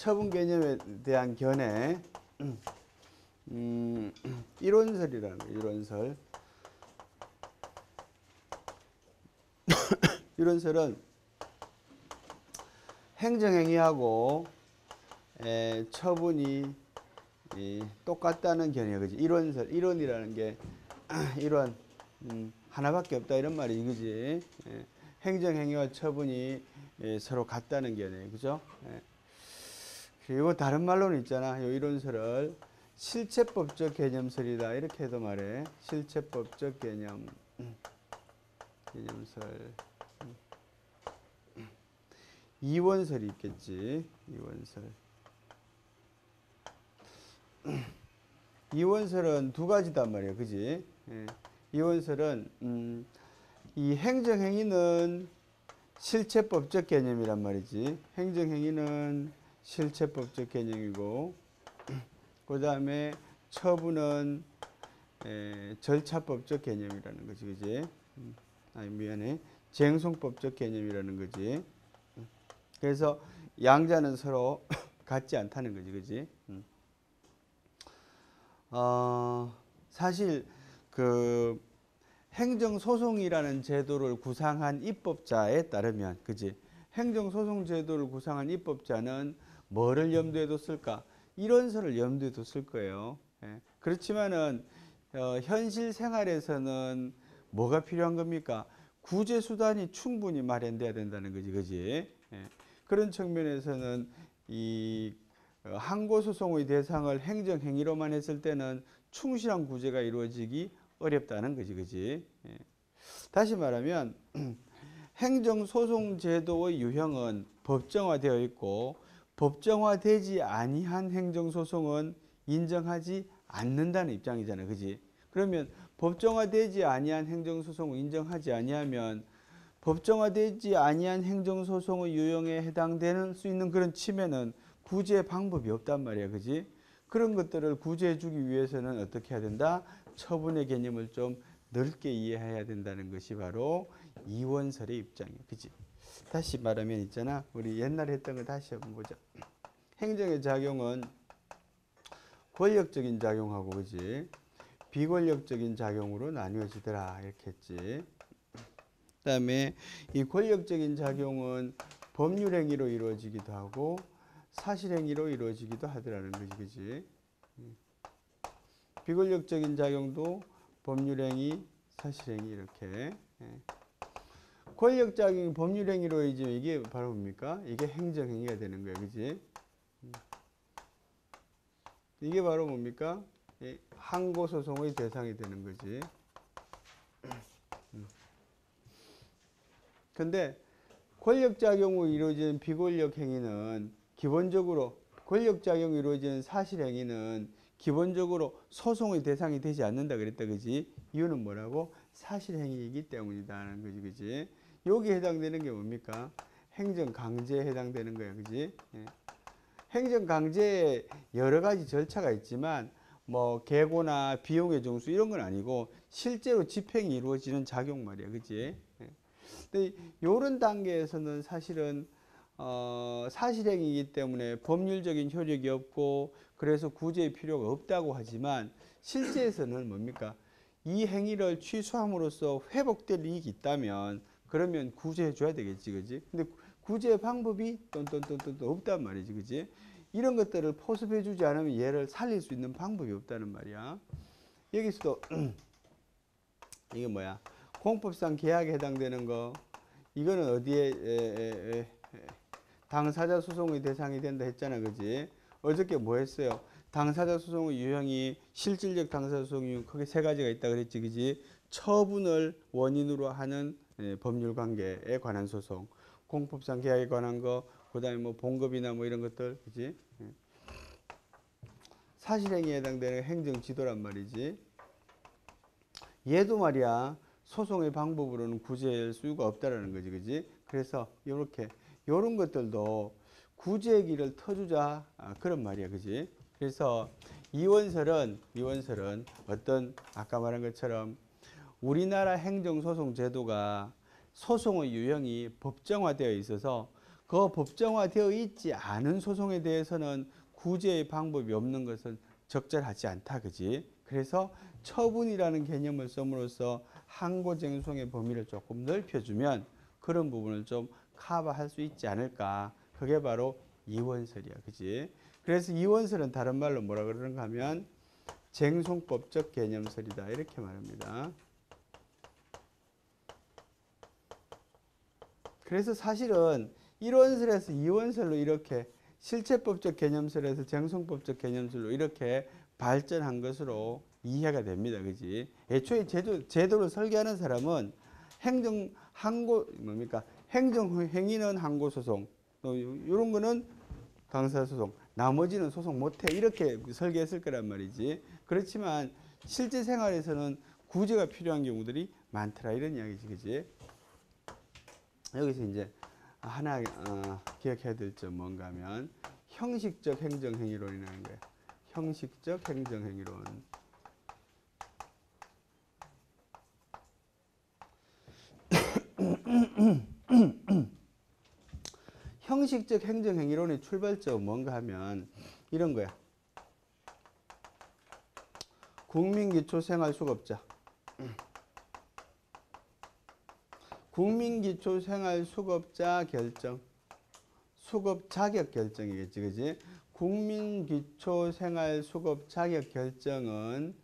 처분 개념에 대한 견해. 이론설이라는 거예요. 이론설. 이론설은 행정행위하고 처분이 똑같다는 견해야, 그지? 이론설, 이론이라는 게 이론 하나밖에 없다 이런 말이지, 그지? 행정행위와 처분이 서로 같다는 견해, 그죠? 그리고 다른 말로는 있잖아. 요 이론설을 실체법적 개념설이다 이렇게 해도 말해. 실체법적 개념설. 이원설이 있겠지. 이원설. 이원설은 두 가지단 말이에요, 그지? 이원설은 이 행정행위는 실체법적 개념이란 말이지. 행정행위는 실체법적 개념이고, 그 다음에 처분은 절차법적 개념이라는 거지, 그지? 아니, 미안해. 쟁송법적 개념이라는 거지. 그래서 양자는 서로 같지 않다는 거지, 그지? 사실 그 행정소송이라는 제도를 구상한 입법자에 따르면, 그지? 행정소송 제도를 구상한 입법자는 뭐를 염두에 뒀을까? 이론설을 염두에 뒀을 거예요. 그렇지만은 현실 생활에서는 뭐가 필요한 겁니까? 구제 수단이 충분히 마련돼야 된다는 거지, 그지? 그런 측면에서는 이 항고소송의 대상을 행정행위로만 했을 때는 충실한 구제가 이루어지기 어렵다는 거지, 그지? 다시 말하면 행정소송 제도의 유형은 법정화되어 있고 법정화되지 아니한 행정소송은 인정하지 않는다는 입장이잖아요, 그지? 그러면 법정화되지 아니한 행정소송을 인정하지 아니하면 법정화되지 아니한 행정소송의 유형에 해당되는 수 있는 그런 침해는 구제 방법이 없단 말이야, 그지? 그런 것들을 구제해 주기 위해서는 어떻게 해야 된다? 처분의 개념을 좀 넓게 이해해야 된다는 것이 바로 이원설의 입장이야, 그지? 다시 말하면 있잖아, 우리 옛날에 했던 거 다시 한번 보자. 행정의 작용은 권력적인 작용하고, 그지? 비권력적인 작용으로 나뉘어지더라 이렇게 했지. 그 다음에 이 권력적인 작용은 법률행위로 이루어지기도 하고 사실행위로 이루어지기도 하더라는 거지, 그지? 비권력적인 작용도 법률행위, 사실행위 이렇게. 권력작용이 법률행위로 이루어지면 이게 바로 뭡니까? 이게 행정행위가 되는 거예요, 그지? 이게 바로 뭡니까? 항고소송의 대상이 되는 거지. 근데 권력작용으로 이루어지는 비권력 행위는 기본적으로 권력작용으로 이루어지는 사실행위는 기본적으로 소송의 대상이 되지 않는다 그랬다, 그지? 이유는 뭐라고? 사실행위이기 때문이다는 거지, 그지? 여기에 해당되는 게 뭡니까? 행정강제에 해당되는 거야, 그지? 행정강제에 여러 가지 절차가 있지만 뭐 계고나 비용의 정수 이런 건 아니고 실제로 집행이 이루어지는 작용 말이야, 그지? 근데 이런 단계에서는 사실은 사실행위이기 때문에 법률적인 효력이 없고 그래서 구제의 필요가 없다고 하지만 실제에서는 뭡니까? 이 행위를 취소함으로써 회복될 이익이 있다면 그러면 구제해 줘야 되겠지, 그지? 근데 구제 방법이 없단 말이지, 그지? 이런 것들을 포섭해 주지 않으면 얘를 살릴 수 있는 방법이 없다는 말이야. 여기서도 이게 뭐야? 공법상 계약에 해당되는 거, 이거는 어디에 당사자 소송의 대상이 된다 했잖아, 그지? 어저께 뭐 했어요? 당사자 소송의 유형이 실질적 당사자 소송 유형 크게 세 가지가 있다 그랬지, 그지? 처분을 원인으로 하는 법률 관계에 관한 소송, 공법상 계약에 관한 거, 그다음에 뭐 봉급이나 뭐 이런 것들, 그지? 사실행위에 해당되는 행정 지도란 말이지. 얘도 말이야. 소송의 방법으로는 구제할 수가 없다라는 거지, 그지? 그래서 이렇게 이런 것들도 구제의 길을 터주자 그런 말이야, 그지? 그래서 이원설은 어떤 아까 말한 것처럼 우리나라 행정소송 제도가 소송의 유형이 법정화되어 있어서 그 그 법정화되어 있지 않은 소송에 대해서는 구제의 방법이 없는 것은 적절하지 않다. 그지? 그래서 처분이라는 개념을 씀으로써 항고쟁송의 범위를 조금 넓혀주면 그런 부분을 좀 커버할 수 있지 않을까. 그게 바로 이원설이야. 그지? 그래서 이원설은 다른 말로 뭐라 그러는가 하면 쟁송법적 개념설이다. 이렇게 말합니다. 그래서 사실은 1원설에서 2원설로 이렇게 실체법적 개념설에서 쟁송법적 개념설로 이렇게 발전한 것으로 이해가 됩니다. 그지? 애초에 제도를 설계하는 사람은 행정행위는 항고소송, 또 이런 거는 당사소송, 나머지는 소송 못해. 이렇게 설계했을 거란 말이지. 그렇지만 실제 생활에서는 구제가 필요한 경우들이 많더라. 이런 이야기지. 그지? 여기서 이제 하나 기억해야 될 점 뭔가 하면 형식적 행정행위론이라는 거예요. 형식적 행정행위론. 형식적 행정행위론의 출발점은 뭔가 하면 이런 거야. 국민기초생활수급자. 국민기초생활수급자 결정. 수급 자격 결정이겠지. 그지? 국민기초생활수급 자격 결정은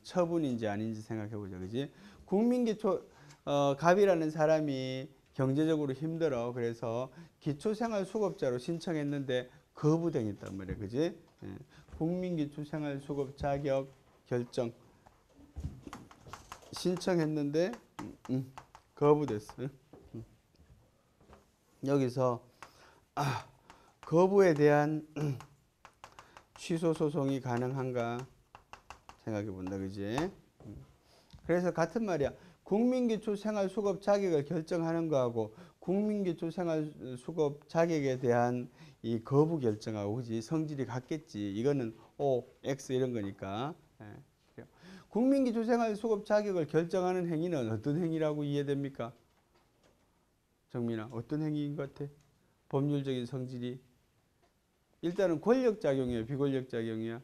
처분인지 아닌지 생각해 보자. 그지? 국민기초 갑이라는 사람이 경제적으로 힘들어. 그래서 기초생활수급자로 신청했는데 거부당했단 말이야. 그지? 예. 국민기초생활수급 자격 결정 신청했는데 거부됐어. 여기서 거부에 대한 취소 소송이 가능한가 생각해 본다. 그지? 그래서 같은 말이야. 국민기초생활수급 자격을 결정하는 거하고 국민기초생활수급 자격에 대한 이 거부 결정하고 그지? 성질이 같겠지. 이거는 O, X 이런 거니까. 예. 국민기초생활수급 자격을 결정하는 행위는 어떤 행위라고 이해됩니까? 정민아, 어떤 행위인 것 같아? 법률적인 성질이. 일단은 권력작용이야, 비권력작용이야?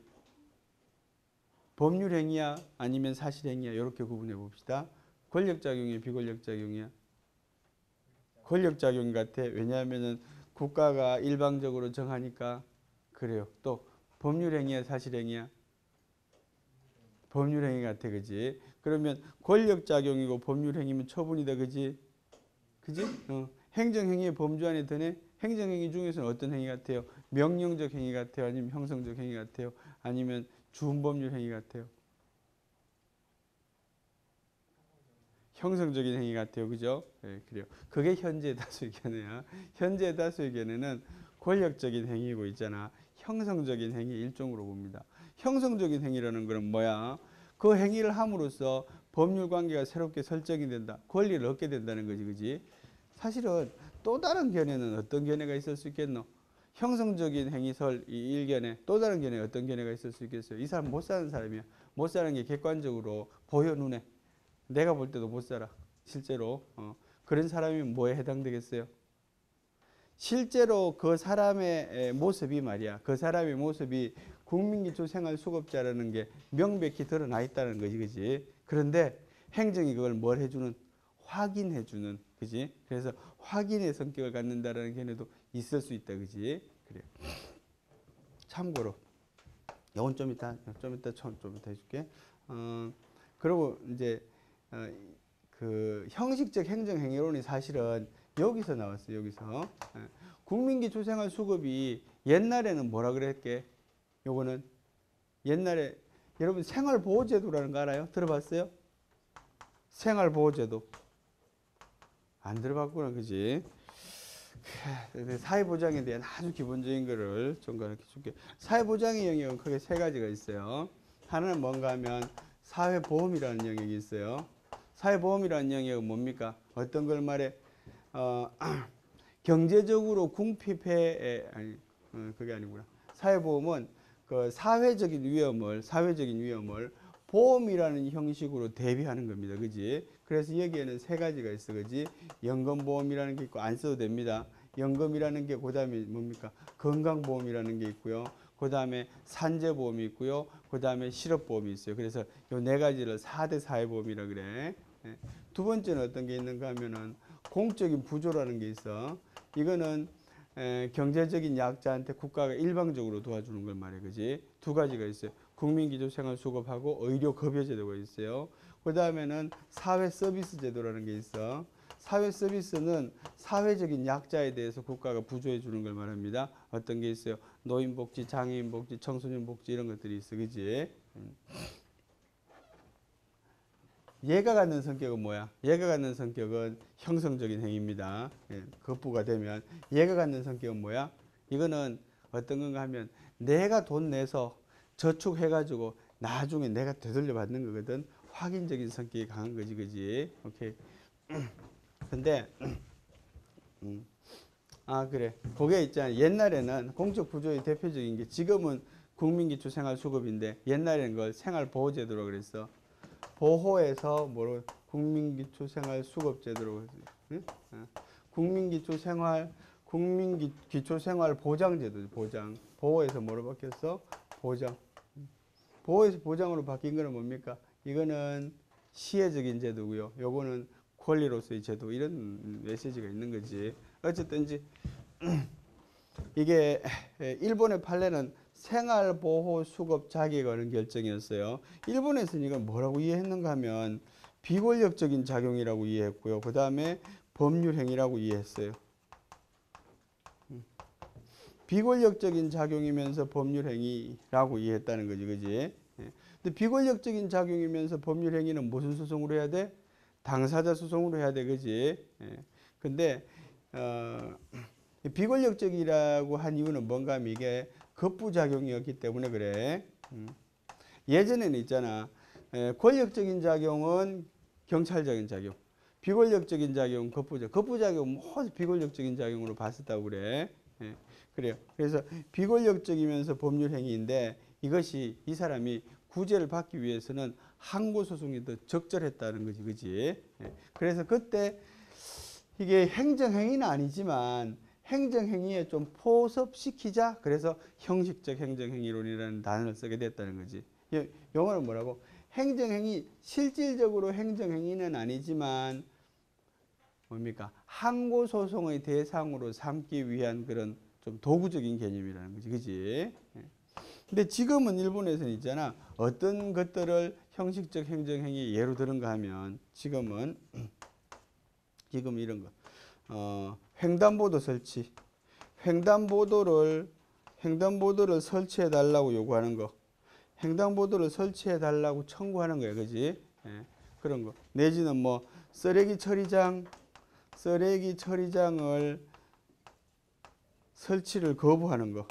법률행위야, 아니면 사실행위야? 이렇게 구분해 봅시다. 권력작용이야, 비권력작용이야? 권력작용 같아. 왜냐하면은 국가가 일방적으로 정하니까. 그래요. 또 법률행위야, 사실행위야? 법률행위 같아. 그지? 그러면 권력작용이고 법률행위면 처분이다. 그지? 그지? 행정행위의 범주 안에 드네. 행정행위 중에서는 어떤 행위 같아요? 명령적 행위 같아요? 아니면 형성적 행위 같아요? 아니면 준법률 행위 같아요? 형성적인 행위 같아요. 그죠? 네, 그래요. 그게 현재 다수 의견이야. 현재 다수 의견에는 권력적인 행위고 있잖아. 형성적인 행위 일종으로 봅니다. 형성적인 행위라는 것은 뭐야? 그 행위를 함으로써 법률 관계가 새롭게 설정이 된다. 권리를 얻게 된다는 거지. 그지? 사실은 또 다른 견해는 어떤 견해가 있을 수 있겠노? 형성적인 행위설 이 일견에 또 다른 견해 어떤 견해가 있을 수 있겠어요? 이 사람 못 사는 사람이야. 못 사는 게 객관적으로 보여 눈에. 내가 볼 때도 못 살아. 실제로. 그런 사람이 뭐에 해당되겠어요? 실제로 그 사람의 모습이 말이야. 그 사람의 모습이 국민기초생활수급자라는 게 명백히 드러나 있다는 거지. 그지? 그런데 행정이 그걸 뭘 해주는? 확인해주는. 그지? 그래서 확인의 성격을 갖는다라는 견해도 있을 수 있다. 그지? 그래. 참고로. 이건 좀 이따 해줄게. 그리고 이제, 그 형식적 행정행위론이 사실은 여기서 나왔어요. 여기서. 국민기초생활수급이 옛날에는 뭐라 그랬게? 요거는 옛날에 여러분 생활보호제도라는 거 알아요? 들어봤어요? 생활보호제도. 안 들어봤구나. 그지? 사회보장에 대한 아주 기본적인 거를 좀 가르쳐 줄게. 사회보장의 영역은 크게 세 가지가 있어요. 하나는 뭔가 하면 사회보험이라는 영역이 있어요. 사회보험이라는 영역은 뭡니까? 어떤 걸 말해? 경제적으로 궁핍해, 아니, 그게 아니구나. 사회보험은 그 사회적인 위험을 보험이라는 형식으로 대비하는 겁니다. 그지? 그래서 여기에는 세 가지가 있어. 그지? 연금보험이라는 게 있고 안 써도 됩니다. 연금이라는 게 그다음에 뭡니까? 건강보험이라는 게 있고요. 그다음에 산재보험이 있고요. 그다음에 실업보험이 있어요. 그래서 요 네 가지를 4대 사회보험이라 그래. 예. 두 번째는 어떤 게 있는가 하면은 공적인 부조라는 게 있어. 이거는 경제적인 약자한테 국가가 일방적으로 도와주는 걸 말해. 그지? 두 가지가 있어요. 국민기초생활수급하고 의료급여제도가 있어요. 그 다음에는 사회서비스제도라는 게 있어. 사회서비스는 사회적인 약자에 대해서 국가가 부조해 주는 걸 말합니다. 어떤 게 있어요? 노인복지, 장애인복지, 청소년복지 이런 것들이 있어. 그지? 얘가 갖는 성격은 뭐야? 얘가 갖는 성격은 형성적인 행위입니다. 예, 거부가 되면 얘가 갖는 성격은 뭐야? 이거는 어떤 건가 하면 내가 돈 내서 저축해가지고 나중에 내가 되돌려 받는 거거든. 확인적인 성격이 강한 거지, 그지? 오케이. 근데 그래. 그게 있잖아. 옛날에는 공적 부조의 대표적인 게 지금은 국민기초생활수급인데 옛날에는 그걸 생활보호제도라고 그랬어. 보호에서 뭐로 국민기초생활수급제도로 응? 국민기초생활보장제도 보장. 보호에서 뭐로 바뀌었어? 보장. 보호에서 보장으로 바뀐 거는 뭡니까? 이거는 시혜적인 제도고요. 요거는 권리로서의 제도 이런 메시지가 있는 거지. 어쨌든지 이게 일본의 판례는 생활보호수급 자기에 관한 결정이었어요. 일본에서는 이걸 뭐라고 이해했는가 하면 비권력적인 작용이라고 이해했고요. 그 다음에 법률행위라고 이해했어요. 비권력적인 작용이면서 법률행위라고 이해했다는 거지. 그지? 근데 비권력적인 작용이면서 법률행위는 무슨 소송으로 해야 돼? 당사자 소송으로 해야 돼. 그지? 근데 비권력적이라고 한 이유는 뭔가 하면 이게 급부작용이었기 때문에 그래. 예전에는 있잖아. 권력적인 작용은 경찰적인 작용. 비권력적인 작용은 급부작용. 급부작용은 모두 비권력적인 작용으로 봤었다고 그래. 그래요. 그래서 비권력적이면서 법률행위인데 이것이 이 사람이 구제를 받기 위해서는 항고소송이 더 적절했다는 거지. 그지? 그래서 그때 이게 행정행위는 아니지만 행정행위에 좀 포섭시키자. 그래서 형식적 행정행위론이라는 단어를 쓰게 됐다는 거지. 영어는 뭐라고? 행정행위, 실질적으로 행정행위는 아니지만 뭡니까? 항고소송의 대상으로 삼기 위한 그런 좀 도구적인 개념이라는 거지. 그지? 근데 지금은 일본에서는 있잖아. 어떤 것들을 형식적 행정행위 예로 드는가 하면 지금 이런 거. 횡단보도 설치. 횡단보도를 설치해 달라고 요구하는 거. 횡단보도를 설치해 달라고 청구하는 거야. 그지? 그런 거. 내지는 뭐 쓰레기 처리장을 설치를 거부하는 거.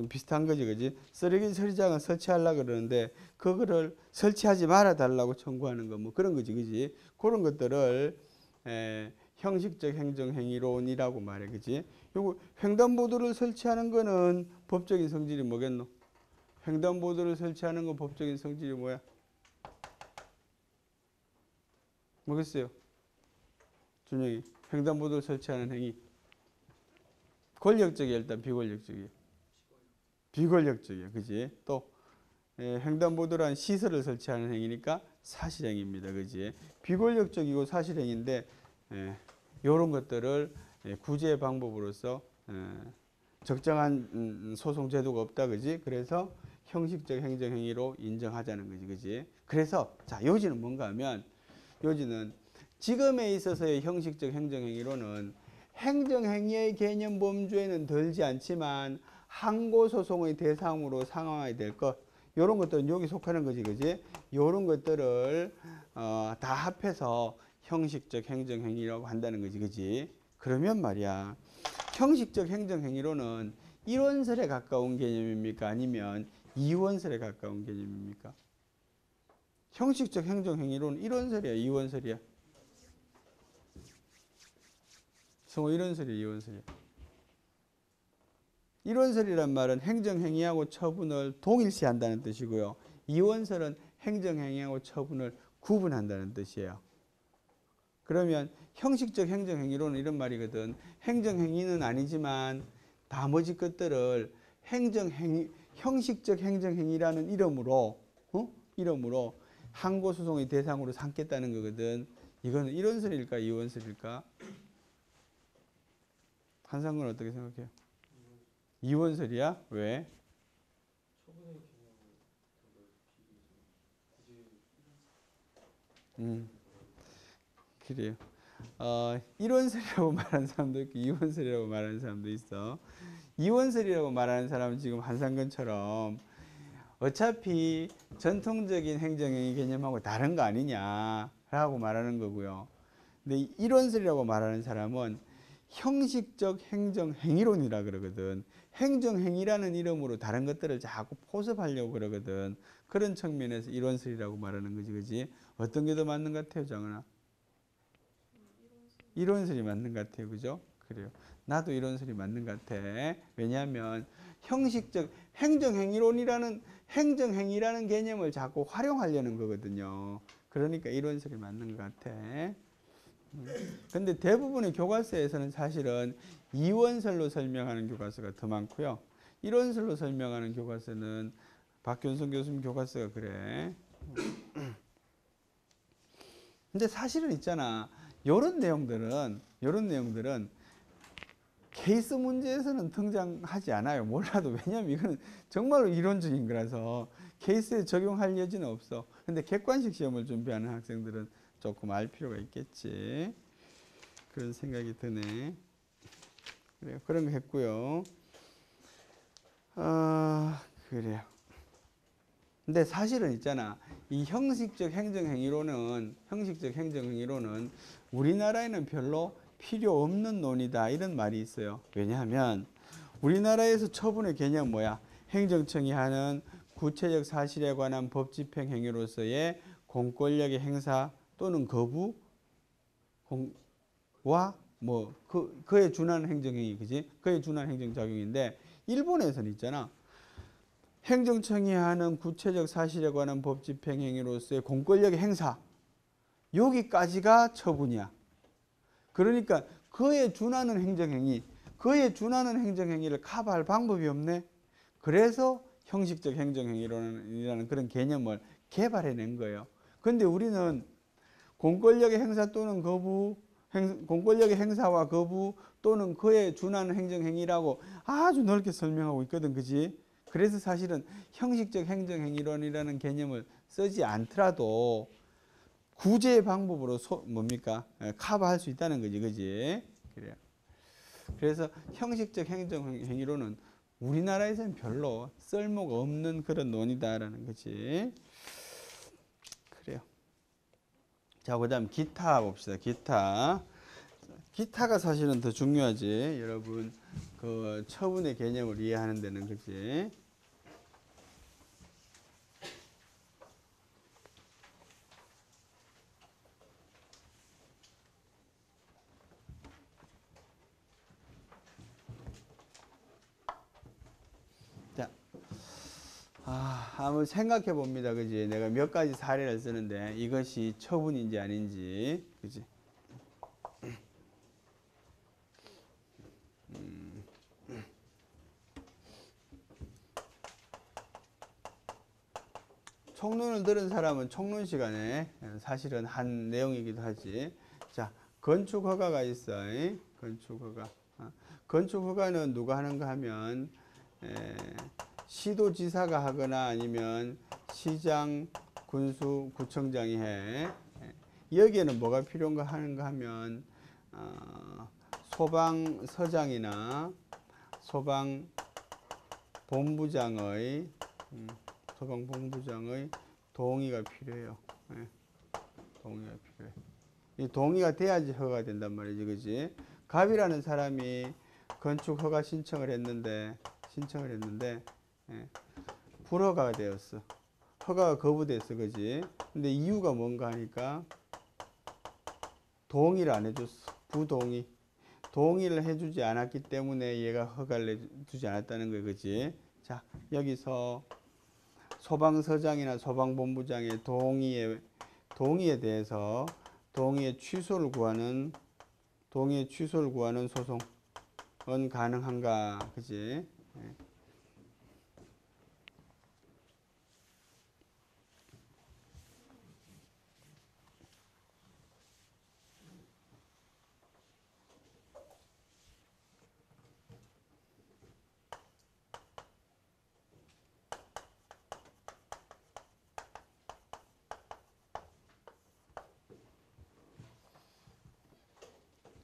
비슷한 거지, 그지? 쓰레기 처리장을 설치하려고 그러는데, 그거를 설치하지 말아 달라고 청구하는 거, 뭐 그런 거지, 그지? 그런 것들을, 형식적 행정행위론이라고 말해, 그지? 요거, 횡단보도를 설치하는 거는 법적인 성질이 뭐겠노? 횡단보도를 설치하는 건 법적인 성질이 뭐야? 뭐겠어요? 준영이. 횡단보도를 설치하는 행위. 권력적이야, 일단 비권력적이야. 비권력적이야. 그지? 또 횡단보도란 시설을 설치하는 행위니까 사실행위입니다. 그지? 비권력적이고 사실행위인데 이런 것들을 구제 방법으로서 적정한 소송 제도가 없다. 그지? 그래서 형식적 행정행위로 인정하자는 거지. 그지? 그래서 자, 요지는 뭔가 하면 요지는 지금에 있어서의 형식적 행정행위로는 행정행위의 개념 범주에는 들지 않지만 항고소송의 대상으로 상황이 될 것, 이런 것들은 여기 속하는 거지, 그지? 이런 것들을 다 합해서 형식적 행정행위라고 한다는 거지, 그지? 그러면 말이야, 형식적 행정행위로는 일원설에 가까운 개념입니까? 아니면 이원설에 가까운 개념입니까? 형식적 행정행위로는 일원설이야, 이원설이야? 성호 일원설이야, 이원설이야? 일원설이란 말은 행정행위하고 처분을 동일시한다는 뜻이고요. 이원설은 행정행위하고 처분을 구분한다는 뜻이에요. 그러면 형식적 행정행위로는 이런 말이거든. 행정행위는 아니지만 나머지 것들을 형식적 행정행위라는 이름으로, 이름으로 항고소송의 대상으로 삼겠다는 거거든. 이거는 일원설일까, 이원설일까? 한상근 어떻게 생각해요? 이원설이야? 왜? 그래요. 일원설이라고 말하는 사람도 있고 이원설이라고 말하는 사람도 있어. 이원설이라고 말하는 사람은 지금 한상근처럼 어차피 전통적인 행정행위 개념하고 다른 거 아니냐라고 말하는 거고요. 근데 일원설이라고 말하는 사람은 형식적 행정행위론이라 그러거든. 행정행위라는 이름으로 다른 것들을 자꾸 포섭하려고 그러거든. 그런 측면에서 일원설이라고 말하는 거지, 그지? 어떤 게 더 맞는 것 같아요, 정은아? 일원설이 맞는 것 같아요, 그죠? 그래요. 나도 일원설이 맞는 것 같아. 왜냐하면 형식적 행정행위라는 개념을 자꾸 활용하려는 거거든요. 그러니까 일원설이 맞는 것 같아. 근데 대부분의 교과서에서는 사실은 이원설로 설명하는 교과서가 더 많고요. 일원설로 설명하는 교과서는 박균성 교수님 교과서가 그래. 근데 사실은 있잖아. 요런 내용들은 케이스 문제에서는 등장하지 않아요. 몰라도. 왜냐면 이거는 정말로 이론적인 거라서 케이스에 적용할 여지는 없어. 근데 객관식 시험을 준비하는 학생들은 조금 알 필요가 있겠지. 그런 생각이 드네. 그래요. 그런 거 했고요. 그래요. 근데 사실은 있잖아. 이 형식적 행정행위로는 우리나라에는 별로 필요 없는 논이다. 이런 말이 있어요. 왜냐하면 우리나라에서 처분의 개념 뭐야? 행정청이 하는 구체적 사실에 관한 법 집행 행위로서의 공권력의 행사 또는 거부와 그에 준하는 행정행위, 그지? 그에 준하는 행정작용인데 일본에서는 있잖아. 행정청이 하는 구체적 사실에 관한 법 집행 행위로서의 공권력의 행사 여기까지가 처분이야. 그러니까 그에 준하는 행정행위를 커버할 방법이 없네. 그래서 형식적 행정행위라는 그런 개념을 개발해낸 거예요. 그런데 우리는 공권력의 행사 또는 거부, 공권력의 행사와 거부 또는 그에 준하는 행정행위라고 아주 넓게 설명하고 있거든, 그지? 그래서 사실은 형식적 행정행위론이라는 개념을 쓰지 않더라도 구제의 방법으로 커버할 수 있다는 거지, 그지? 그래요. 그래서 형식적 행정행위론은 우리나라에서는 별로 쓸모가 없는 그런 논이다라는 거지. 그래요. 자, 그다음 기타 봅시다. 기타가 사실은 더 중요하지. 여러분 그 처분의 개념을 이해하는 데는, 그지? 한번 생각해 봅니다. 그지? 내가 몇 가지 사례를 쓰는데 이것이 처분인지 아닌지, 그지? 총론을 들은 사람은 총론 시간에 사실은 한 내용이기도 하지. 자, 건축 허가가 있어. 건축 허가. 건축 허가는 누가 하는가 하면 시도지사가 하거나 아니면 시장, 군수, 구청장이 해. 여기에는 뭐가 필요한가 하는가 하면 소방서장이나 소방본부장의 동의가 필요해요. 동의가 필요해. 이 동의가 돼야지 허가가 된단 말이지, 그지? 갑이라는 사람이 건축 허가 신청을 했는데 불허가가 되었어. 허가가 거부됐어, 그지? 근데 이유가 뭔가 하니까 동의를 안 해줬어. 부동의. 동의를 해주지 않았기 때문에 얘가 허가를 해주지 않았다는 거야, 그지? 자, 여기서 소방서장이나 소방본부장의 동의에 대해서 동의의 취소를 구하는 소송은 가능한가, 그지? 예.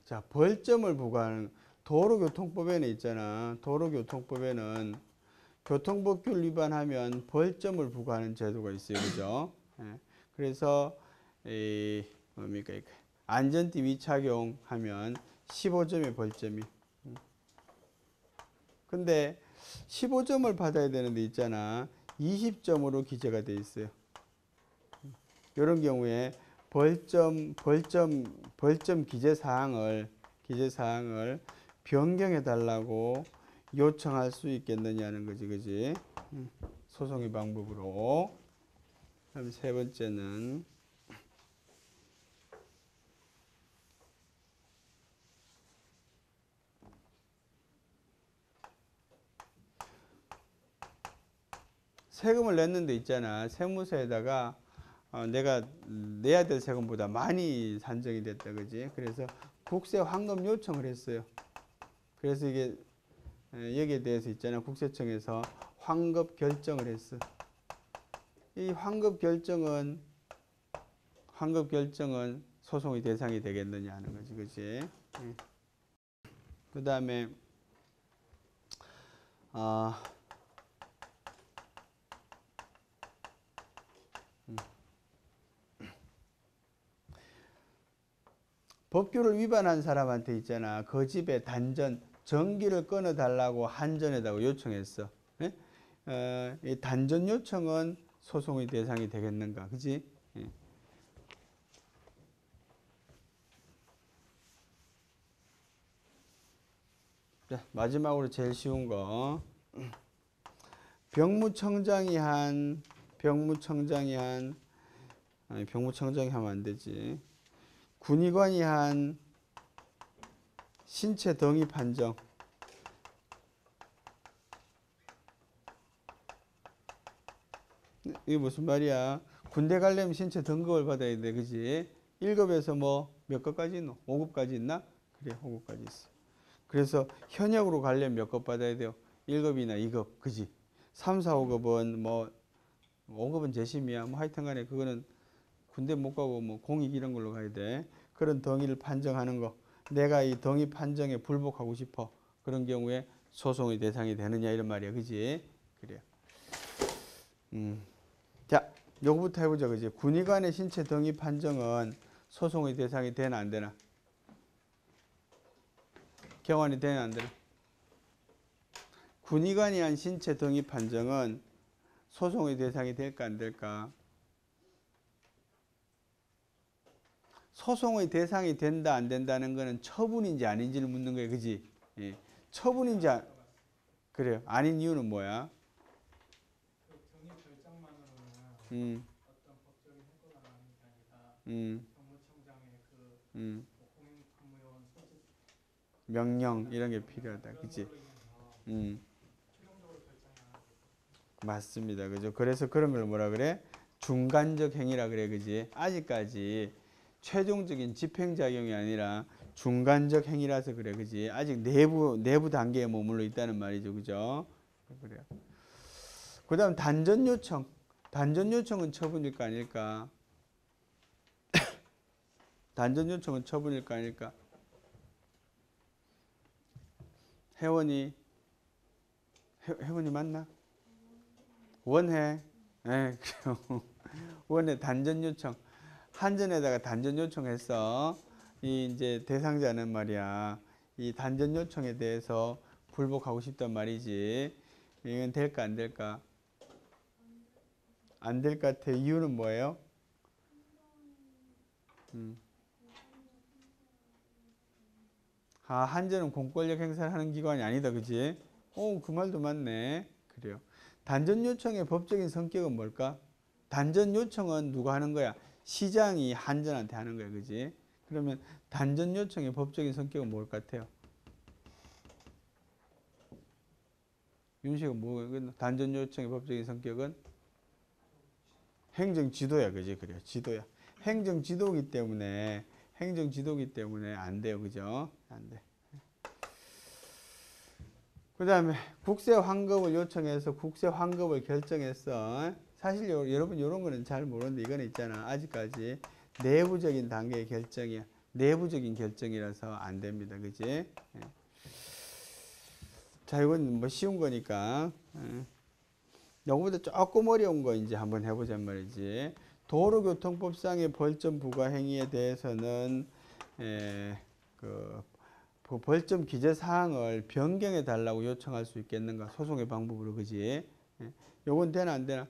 자, 벌점을 부과하는 도로교통법에는 있잖아. 도로교통법에는 교통법규를 위반하면 벌점을 부과하는 제도가 있어요. 그죠? 예. 그래서 뭡니까? 안전띠 위착용하면 15점의 벌점이. 근데 15점을 받아야 되는데 있잖아. 20점으로 기재가 돼 있어요. 이런 경우에 벌점 기재 사항을 변경해 달라고 요청할 수 있겠느냐는 거지, 그지? 소송의 방법으로. 그다음 세 번째는 세금을 냈는데 있잖아. 세무서에다가 내가 내야 될 세금보다 많이 산정이 됐다, 그지? 그래서 국세 환급 요청을 했어요. 그래서 이게 여기에 대해서 있잖아. 국세청에서 환급 결정을 했어. 이 환급 결정은 소송의 대상이 되겠느냐 하는 거지, 그지? 그 다음에 법규를 위반한 사람한테 있잖아. 그 집에 단전, 전기를 끊어달라고 한전에다가 요청했어. 예? 이 단전 요청은 소송의 대상이 되겠는가, 그지? 예. 자, 마지막으로 제일 쉬운 거. 병무청장이 하면 안 되지. 군의관이 한 신체 동의 판정. 이게 무슨 말이야? 군대 가려면 신체 등급을 받아야 돼, 그지? 1급에서 뭐 몇 급까지 있노? 5급까지 있나? 그래, 5급까지 있어. 그래서 현역으로 가려면 몇 급 받아야 돼요? 1급이나 2급, 그지? 3, 4, 5급은 뭐 5급은 재심이야. 뭐 하여튼 간에 그거는 군대 못 가고 뭐 공익 이런 걸로 가야 돼. 그런 덩이를 판정하는 거. 내가 이 덩이 판정에 불복하고 싶어. 그런 경우에 소송의 대상이 되느냐 이런 말이야. 그지? 그래요. 자, 요거부터 해보자. 그지? 군의관의 신체 덩이 판정은 소송의 대상이 되나 안 되나? 경환이 되나 안 되나? 군의관이 한 신체 덩이 판정은 소송의 대상이 될까 안 될까? 소송의 대상이 된다 안 된다는 거는 처분인지 아닌지를 묻는 거예요. 그지? 예. 처분인지 그래요. 아닌 이유는 뭐야? 정의 결정만으로는 어떤 법적인 해고가 나는 게 아니라 경무청장의 그 공익근무요원 소집 명령 이런 게 필요하다. 그지? 최종적으로 결정이 안 하고 맞습니다. 그죠? 그래서 그런 걸 뭐라 그래? 중간적 행위라 그래. 그지? 아직까지 최종적인 집행작용이 아니라 중간적 행위라서 그래. 그지? 아직 내부 단계에 머물러 있다는 말이죠. 그죠? 그래요. 그 다음 단전 요청. 단전 요청은 처분일까 아닐까? 단전 요청은 처분일까 아닐까? 회원이 맞나? 원해. 예, 그래요. 원해 단전 요청. 한전에다가 단전 요청했어. 이 이제 대상자는 말이야. 이 단전 요청에 대해서 불복하고 싶단 말이지. 이건 될까 안 될까? 안 될 것 같아. 이유는 뭐예요? 한전은 공권력 행사를 하는 기관이 아니다. 그지? 그 말도 맞네. 그래요. 단전 요청의 법적인 성격은 뭘까? 단전 요청은 누가 하는 거야? 시장이 한전한테 하는 거예요. 그지? 그러면 단전 요청의 법적인 성격은 뭘 같아요? 윤식은 뭐, 단전 요청의 법적인 성격은? 행정 지도야. 그지? 그래요. 지도야. 행정 지도기 때문에 안 돼요. 그죠? 안 돼. 그 다음에 국세 환급을 요청해서 국세 환급을 결정했어. 사실 여러분 이런 거는 잘 모르는데 이거는 있잖아. 아직까지 내부적인 단계의 결정이야. 내부적인 결정이라서 안 됩니다. 그지? 예. 자, 이건 뭐 쉬운 거니까. 요거보다 조금 어려운 거 이제 한번 해보자 말이지. 도로교통법상의 벌점 부과 행위에 대해서는 그 벌점 기재 사항을 변경해 달라고 요청할 수 있겠는가? 소송의 방법으로. 그지? 요건 되나 안 되나?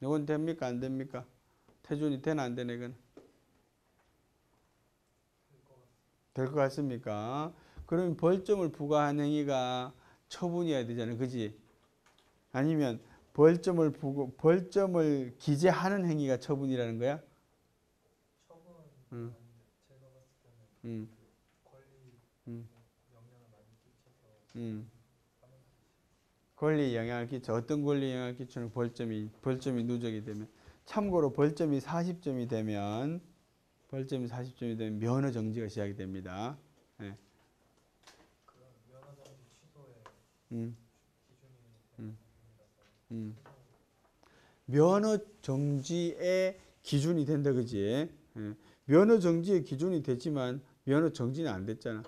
요건 됩니까 안 됩니까? 태준이 되나 안 되나 이건? 될 것 같습니까? 그러면 벌점을 부과한 행위가 처분이어야 되잖아요. 그지? 아니면 벌점을 기재하는 행위가 처분이라는 거야? 처분 응. 제가 봤을 때는 응. 권리 응. 영향을 많이 끼쳐서 응. 하는 거지. 권리에 영향을 끼쳐. 어떤 권리에 영향을 끼치는 벌점이 누적이 되면. 참고로 벌점이 40점이 되면 면허 정지가 시작이 됩니다. 예. 그런 면허정지 취소의 음. 기준이 음. 되는 음. 면허 정지의 기준이 된다. 그지? 예. 면허 정지의 기준이 되지만 면허 정지는 안 됐잖아.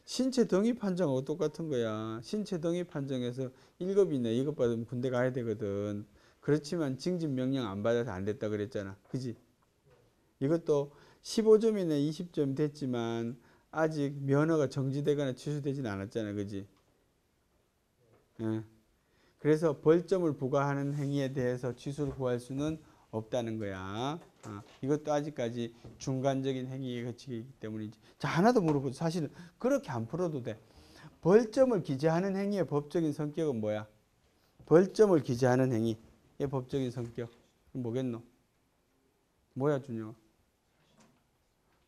신체 등위 판정하고 똑같은 거야. 신체 등위 판정에서 1급 이내 2급 받으면 군대 가야 되거든. 그렇지만 징집 명령 안 받아서 안 됐다 그랬잖아. 그지? 이것도 15점 이내 20점 됐지만 아직 면허가 정지되거나 취소되진 않았잖아. 그지? 예. 그래서 벌점을 부과하는 행위에 대해서 취소를 구할 수는 없다는 거야. 이것도 아직까지 중간적인 행위에 거치기 때문이지. 자, 하나 더 물어보죠. 사실은 그렇게 안 풀어도 돼. 벌점을 기재하는 행위의 법적인 성격은 뭐야? 벌점을 기재하는 행위의 법적인 성격 뭐겠노? 뭐야, 준영아?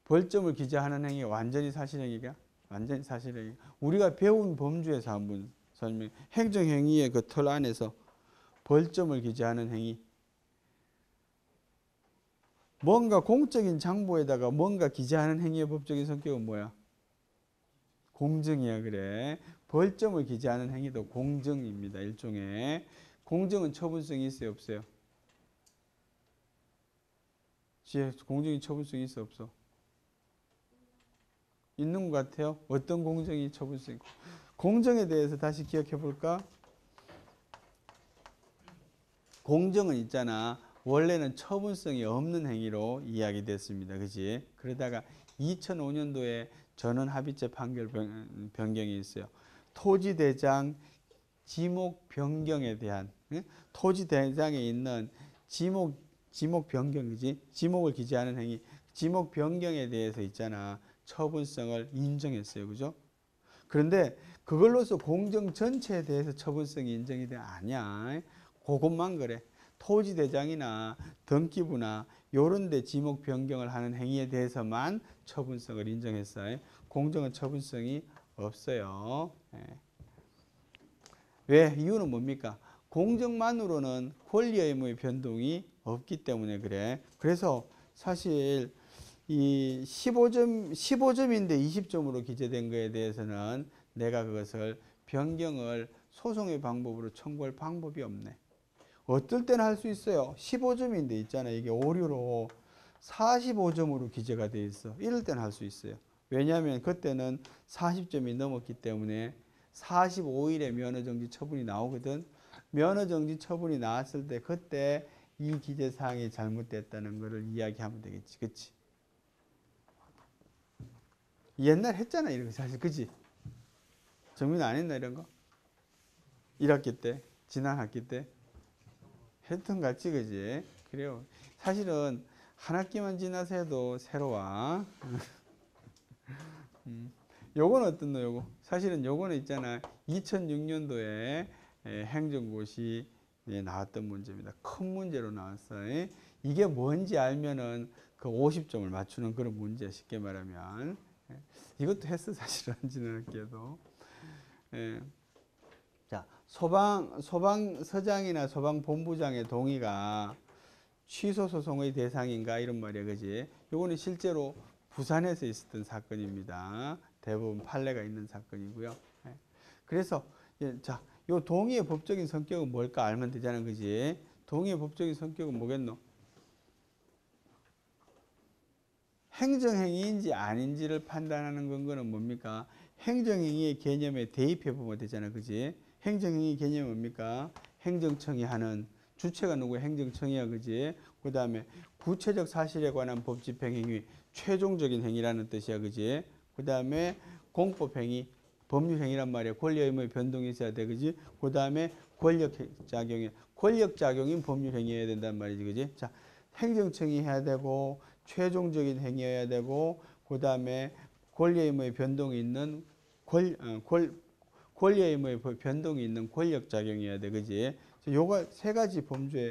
벌점을 기재하는 행위가 완전히 사실행위가? 완전히 사실행위. 우리가 배운 범주에서 한번 설명. 행정행위의 그 틀 안에서 벌점을 기재하는 행위. 뭔가 공적인 장부에다가 뭔가 기재하는 행위의 법적인 성격은 뭐야? 공정이야. 그래. 벌점을 기재하는 행위도 공정입니다. 일종의. 공정은 처분성이 있어요 없어요? 공정이 처분성이 있어 없어? 있는 것 같아요. 어떤 공정이 처분성이 있고. 공정에 대해서 다시 기억해 볼까? 공정은 있잖아. 원래는 처분성이 없는 행위로 이야기됐습니다. 그지? 그러다가 2005년도에 전원합의체 판결 변경이 있어요. 토지대장 지목 변경에 대한, 토지대장에 있는 지목 변경이지? 지목을 기재하는 행위. 지목 변경에 대해서 있잖아. 처분성을 인정했어요. 그죠? 그런데 그걸로서 공정 전체에 대해서 처분성이 인정이 돼? 아니야. 그것만 그래. 토지대장이나 등기부나 요런 데 지목 변경을 하는 행위에 대해서만 처분성을 인정했어요. 공정은 처분성이 없어요. 왜? 이유는 뭡니까? 공정만으로는 권리 의무의 변동이 없기 때문에 그래. 그래서 사실 이 15점인데 20점으로 기재된 거에 대해서는 내가 그것을 변경을 소송의 방법으로 청구할 방법이 없네. 어떨 때는 할 수 있어요. 15점인데 있잖아. 이게 오류로 45점으로 기재가 돼 있어. 이럴 때는 할 수 있어요. 왜냐하면 그때는 40점이 넘었기 때문에 45일에 면허정지 처분이 나오거든. 면허정지 처분이 나왔을 때 그때 이 기재사항이 잘못됐다는 것을 이야기하면 되겠지. 그치? 옛날 했잖아. 이런 거 사실. 그치? 정민 안 했나 이런 거? 1학기 때? 지난 학기 때? 했던 것 같지, 그지? 그래요. 사실은 한 학기만 지나서 해도 새로워. 요건 어떤 너, 요거? 사실은 요거는 있잖아. 2006년도에 행정고시 예, 나왔던 문제입니다. 큰 문제로 나왔어요. 이게 뭔지 알면은 그 50점을 맞추는 그런 문제, 쉽게 말하면. 예, 이것도 했어, 사실은, 지난학기에도. 예. 자, 소방서장이나 소방본부장의 동의가 취소 소송의 대상인가 이런 말이야, 그지? 요거는 실제로 부산에서 있었던 사건입니다. 대부분 판례가 있는 사건이고요. 예. 그래서 자, 요 동의의 법적인 성격은 뭘까 알면 되잖아, 그지? 동의의 법적인 성격은 뭐겠노? 행정행위인지 아닌지를 판단하는 근거는 뭡니까? 행정행위의 개념에 대입해 보면 되잖아, 그지? 행정행위 개념이 뭡니까? 행정청이 하는 주체가 누구야? 행정청이야, 그지? 그 다음에 구체적 사실에 관한 법 집행행위, 최종적인 행위라는 뜻이야, 그지? 그 다음에 공법행위, 법률행위란 말이야. 권리의무의 변동이 있어야 돼, 그지? 그 다음에 권력작용인 법률행위여야 된단 말이지, 그지? 자, 행정청이 해야 되고, 최종적인 행위여야 되고, 그 다음에 권리의무의 변동이 있는 권리의무의 변동이 있는 권력작용이어야 돼, 그지? 요거 세 가지 범주에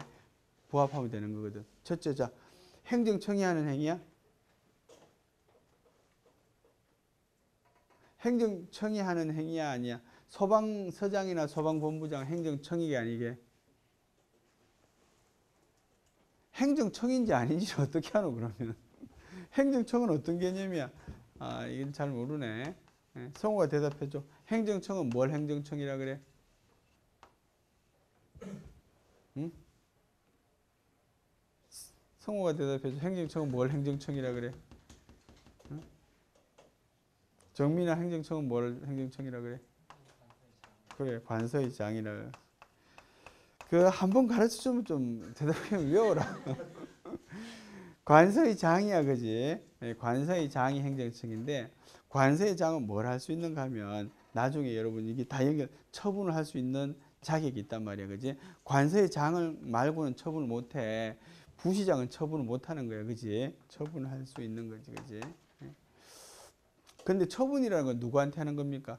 부합하면 되는 거거든. 첫째, 자, 행정청이 하는 행위야? 행정청이 하는 행위야, 아니야? 소방서장이나 소방본부장 행정청이게 아니게? 행정청인지 아닌지 어떻게 하노, 그러면? 행정청은 어떤 개념이야? 아, 이건 잘 모르네. 예, 성우가 대답해줘. 행정청은 뭘 행정청이라 그래? 응? 성우가 대답해줘. 행정청은 뭘 행정청이라 그래? 응? 정민아, 행정청은 뭘 행정청이라 그래? 그래, 관서의 장이라. 그 한 번 가르쳐주면 좀 대답하면 외워라. 관서의 장이야, 그지? 예, 관서의 장이 행정청인데, 관서의 장은 뭘 할 수 있는가 하면 나중에 여러분 이게 다 연결 처분을 할 수 있는 자격이 있단 말이야, 그지? 관서의 장을 말고는 처분을 못해. 부시장은 처분을 못하는 거야, 그지? 처분을 할 수 있는 거지, 그지? 근데 처분이라는 건 누구한테 하는 겁니까?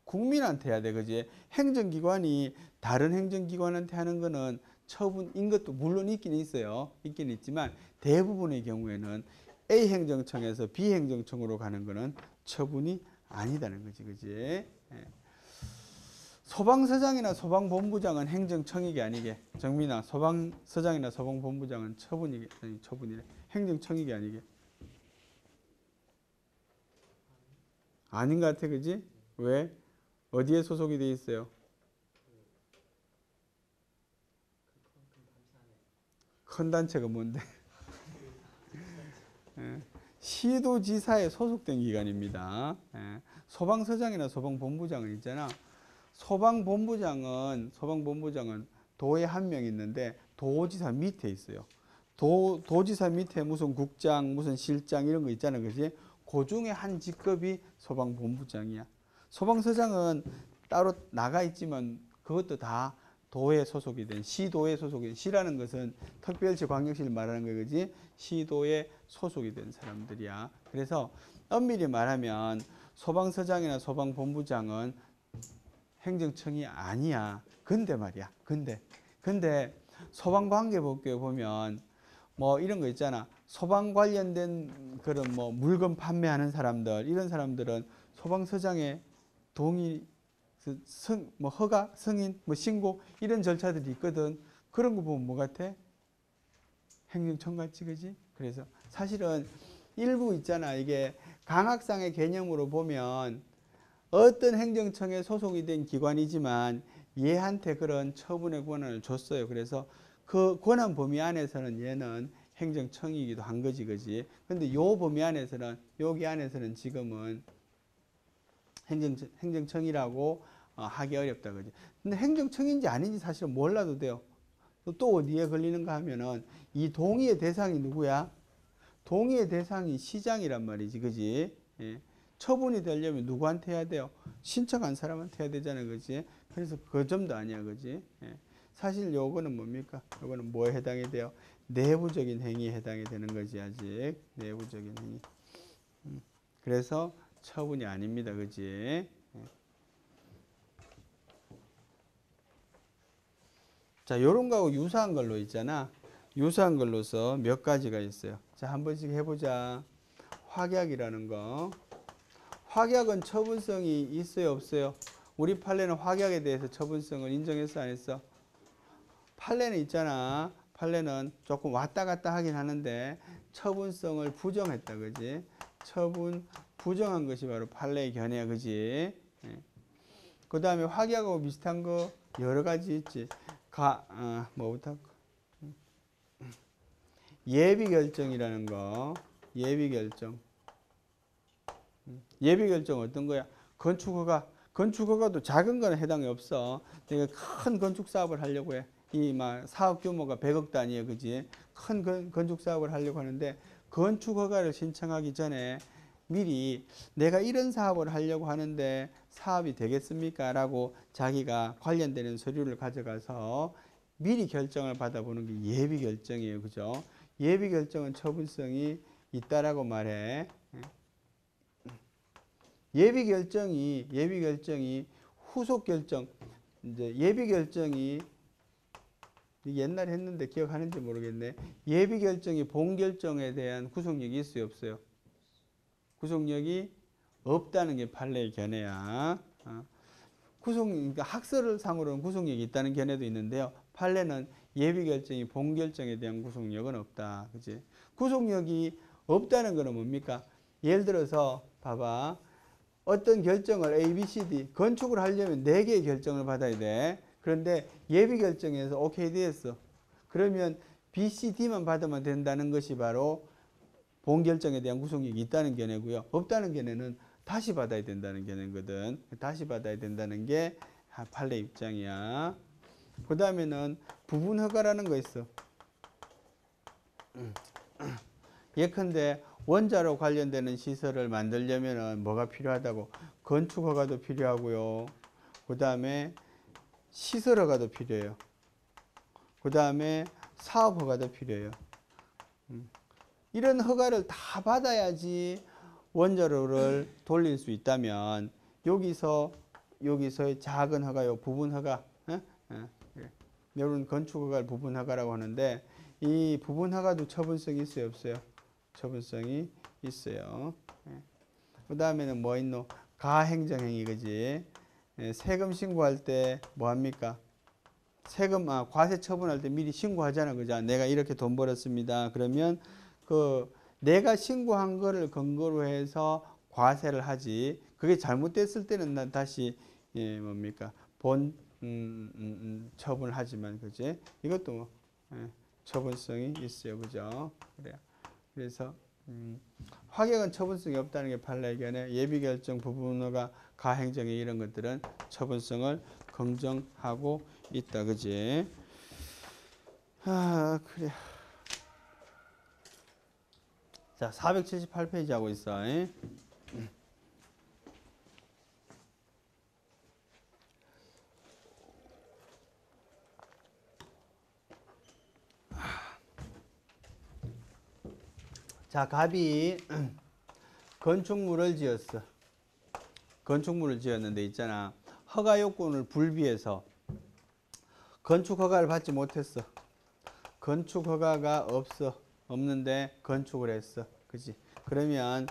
국민한테 해야 돼, 그지? 행정기관이 다른 행정기관한테 하는 거는 처분인 것도 물론 있긴 있어요. 있긴 있지만 대부분의 경우에는 A 행정청에서 B 행정청으로 가는 거는 처분이 아니다는 거지, 그지? 예. 소방서장이나 소방본부장은 행정청이게 아니게? 정민아, 소방서장이나 소방본부장은 처분이게? 아니, 처분이래. 행정청이게 아니게? 아닌 것 같아, 그지? 왜? 어디에 소속이 돼 있어요? 큰 단체가 뭔데? 예. 시도지사에 소속된 기관입니다. 예. 소방서장이나 소방본부장은 있잖아. 소방본부장은 도에 한 명 있는데 도지사 밑에 있어요. 도지사 밑에 무슨 국장, 무슨 실장 이런 거 있잖아, 그지? 그 중에 한 직급이 소방본부장이야. 소방서장은 따로 나가 있지만 그것도 다 도에 소속이 된, 시도에 소속이 된, 시라는 것은 특별시 광역시를 말하는 거예요, 그지? 시도에 소속이 된 사람들이야. 그래서 엄밀히 말하면 소방서장이나 소방본부장은 행정청이 아니야. 근데 말이야. 근데 소방관계법규에 보면 뭐 이런 거 있잖아. 소방 관련된 그런 뭐 물건 판매하는 사람들, 이런 사람들은 소방서장의 동의, 뭐 허가, 승인, 뭐 신고 이런 절차들이 있거든. 그런 거 보면 뭐 같아? 행정청 같지, 그지? 그래서 사실은 일부 있잖아. 이게 강학상의 개념으로 보면 어떤 행정청에 소속이 된 기관이지만 얘한테 그런 처분의 권한을 줬어요. 그래서 그 권한 범위 안에서는 얘는 행정청이기도 한 거지, 그지? 근데 요 범위 안에서는, 여기 안에서는 지금은 행정청이라고 하기 어렵다, 그지? 근데 행정청인지 아닌지 사실은 몰라도 돼요. 또 어디에 걸리는가 하면은 이 동의의 대상이 누구야? 동의의 대상이 시장이란 말이지, 그지? 예. 처분이 되려면 누구한테 해야 돼요? 신청한 사람한테 해야 되잖아요, 그지? 그래서 그 점도 아니야, 그지? 예. 사실 요거는 뭡니까? 요거는 뭐에 해당이 돼요? 내부적인 행위에 해당이 되는 거지, 아직. 내부적인 행위. 그래서 처분이 아닙니다, 그지? 예. 자, 요런 거하고 유사한 걸로 있잖아. 유사한 걸로서 몇 가지가 있어요. 자, 한 번씩 해보자. 확약이라는 거. 확약은 처분성이 있어요, 없어요? 우리 판례는 확약에 대해서 처분성을 인정했어, 안 했어? 판례는 있잖아. 판례는 조금 왔다 갔다 하긴 하는데 처분성을 부정했다, 그지? 처분 부정한 것이 바로 판례의 견해야, 그지? 그 다음에 확약하고 비슷한 거 여러 가지 있지. 뭐부터 할까? 예비 결정이라는 거. 예비 결정. 예비 결정 어떤 거야? 건축 허가. 건축 허가도 작은 거는 해당이 없어. 내가 큰 건축 사업을 하려고 해. 이 막 사업 규모가 100억 단위에, 그지? 큰 건축 사업을 하려고 하는데 건축 허가를 신청하기 전에 미리 내가 이런 사업을 하려고 하는데 사업이 되겠습니까? 라고 자기가 관련되는 서류를 가져가서 미리 결정을 받아보는 게 예비 결정이에요. 그죠? 예비 결정은 처분성이 있다라고 말해. 예비 결정이 후속 결정. 이제 예비 결정이 옛날에 했는데 기억하는지 모르겠네. 예비 결정이 본 결정에 대한 구속력이 있어요, 없어요? 구속력이 없다는 게 판례의 견해야. 그러니까 학설상으로는 구속력이 있다는 견해도 있는데요. 판례는 예비 결정이 본 결정에 대한 구속력은 없다. 그지? 구속력이 없다는 거는 뭡니까? 예를 들어서 봐봐. 어떤 결정을 A, B, C, D 건축을 하려면 4개의 결정을 받아야 돼. 그런데 예비 결정에서 오케이 됐어. 그러면 B, C, D만 받으면 된다는 것이 바로 본 결정에 대한 구속력이 있다는 견해고요. 없다는 견해는 다시 받아야 된다는 견해거든. 다시 받아야 된다는 게 판례 입장이야. 그 다음에는 부분 허가라는 거 있어. 예컨대 원자로 관련되는 시설을 만들려면 뭐가 필요하다고? 건축 허가도 필요하고요. 그 다음에 시설 허가도 필요해요. 그 다음에 사업 허가도 필요해요. 이런 허가를 다 받아야지 원자로를 돌릴 수 있다면 여기서의 작은 허가요, 부분 허가, 이런 건축 허가를 부분 허가라고 하는데 이 부분 허가도 처분성이 있어요, 없어요? 처분성이 있어요. 그 다음에는 뭐 있노? 가행정행위, 그지? 세금 신고할 때 뭐 합니까? 세금, 과세 처분할 때 미리 신고하잖아, 그죠? 내가 이렇게 돈 벌었습니다. 그러면 내가 신고한 거를 근거로 해서 과세를 하지. 그게 잘못됐을 때는 난 다시 뭡니까? 본 처분을 하지만, 그지? 이것도 처분성이 있어요, 그죠? 그래요. 그래서 확약은 처분성이 없다는 게 판례의 견해. 예비 결정, 부분 허가, 가행정의 이런 것들은 처분성을 긍정하고 있다, 그지? 그래. 자, 478페이지 하고 있어. 자, 갑이 건축물을 지었어. 건축물을 지었는데 있잖아. 허가 요건을 불비해서 건축 허가를 받지 못했어. 건축 허가가 없는데 건축을 했어. 그지? 그러면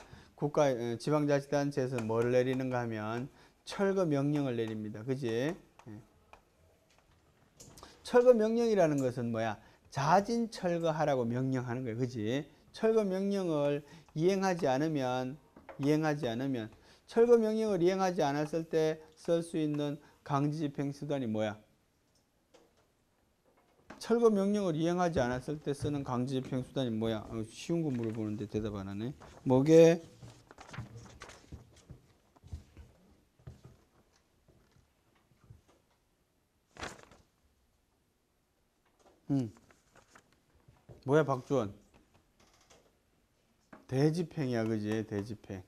지방자치단체에서 뭘 내리는가 하면 철거 명령을 내립니다. 그지? 철거 명령이라는 것은 뭐야? 자진 철거하라고 명령하는 거야. 그지? 철거 명령을 이행하지 않으면 철거 명령을 이행하지 않았을 때 쓸 수 있는 강제집행 수단이 뭐야? 철거 명령을 이행하지 않았을 때 쓰는 강제집행 수단이 뭐야? 쉬운 거 물어보는데 대답 안 하네. 뭐게? 뭐야, 박주원? 대집행이야, 그지? 대집행.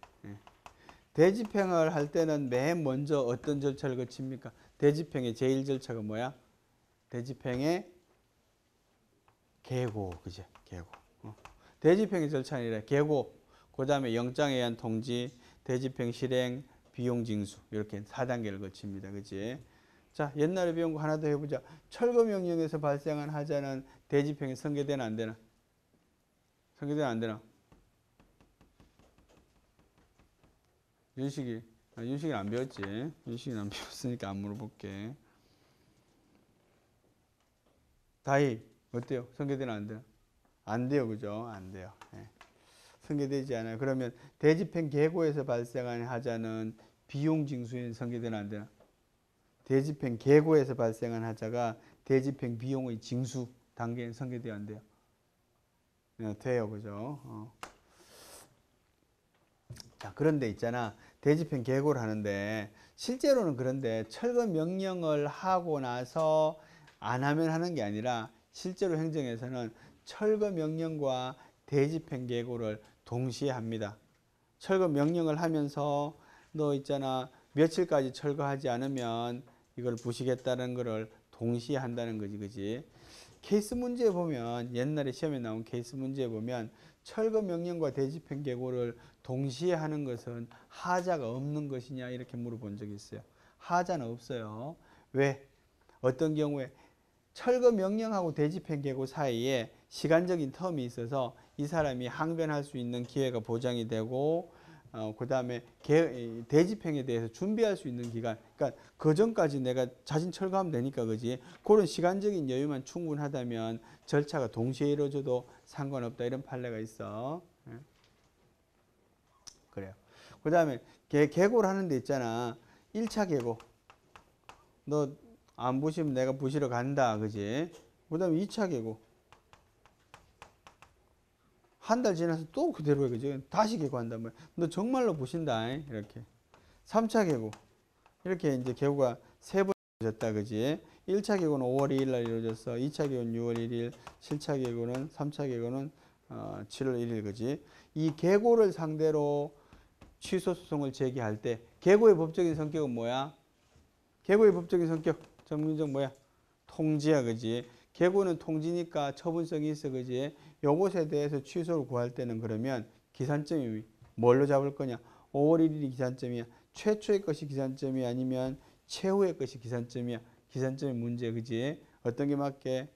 대집행을 할 때는 맨 먼저 어떤 절차를 거칩니까? 대집행의 제일 절차가 뭐야? 대집행의 계고, 그지? 계고. 대집행의 절차는 이래. 계고, 그 다음에 영장에 의한 통지, 대집행 실행, 비용 징수 이렇게 4단계를 거칩니다, 그지? 자, 옛날에 배운 거 하나 더 해보자. 철거 명령에서 발생한 하자는 대집행에 성계되나 안 되나? 성계되나 안 되나? 윤식이는 안 배웠지? 윤식이는 안 배웠으니까 안 물어볼게. 다희 어때요? 성계되나 안 되나? 안 돼요, 그죠? 안 돼요. 예. 성계되지 않아요. 그러면 대집행 계고에서 발생한 하자는 비용징수인 성계되나 안 되나? 대집행 계고에서 발생한 하자가 대집행 비용의 징수 단계에 성계돼야 안 돼요? 네, 돼요, 그죠? 자, 그런데 있잖아. 대집행 계고를 하는데 실제로는 그런데 철거 명령을 하고 나서 안 하면 하는 게 아니라 실제로 행정에서는 철거 명령과 대집행 계고를 동시에 합니다. 철거 명령을 하면서 너 있잖아. 며칠까지 철거하지 않으면 이걸 부시겠다는 거를 동시에 한다는 거지, 그지? 케이스 문제에 보면 옛날에 시험에 나온 케이스 문제에 보면 철거 명령과 대집행 계고를 동시에 하는 것은 하자가 없는 것이냐 이렇게 물어본 적이 있어요. 하자는 없어요. 왜? 어떤 경우에 철거 명령하고 대집행 계고 사이에 시간적인 텀이 있어서 이 사람이 항변할 수 있는 기회가 보장이 되고 그 다음에 대집행에 대해서 준비할 수 있는 기간, 그러니까 그 전까지 내가 자진 철거하면 되니까, 그지? 그런 시간적인 여유만 충분하다면 절차가 동시에 이루어져도 상관없다 이런 판례가 있어. 그래요. 그 다음에 계고를 하는 데 있잖아. 1차 계고. 너 안 부시면 내가 부시러 간다, 그지? 그 다음에 2차 계고. 한 달 지나서 또 그대로 해, 그지? 다시 계고한단 말이야. 너 정말로 부신다, 이렇게. 3차 계고. 이렇게 이제 계고가 3번 이루어졌다, 그지? 1차 계고는 5월 2일 날 이루어졌어. 2차 계고는 6월 1일, 7차 계고는, 3차 계고는 7월 1일, 그지? 이 계고를 상대로 취소 소송을 제기할 때 계고의 법적인 성격은 뭐야? 계고의 법적인 성격 정민정 뭐야? 통지야, 그지? 계고는 통지니까 처분성이 있어, 그지? 요것에 대해서 취소를 구할 때는 그러면 기산점이 뭘로 잡을 거냐? 5월 1일이 기산점이야. 최초의 것이 기산점이 아니면 최후의 것이 기산점이야. 기산점이 문제, 그지? 어떤 게 맞게?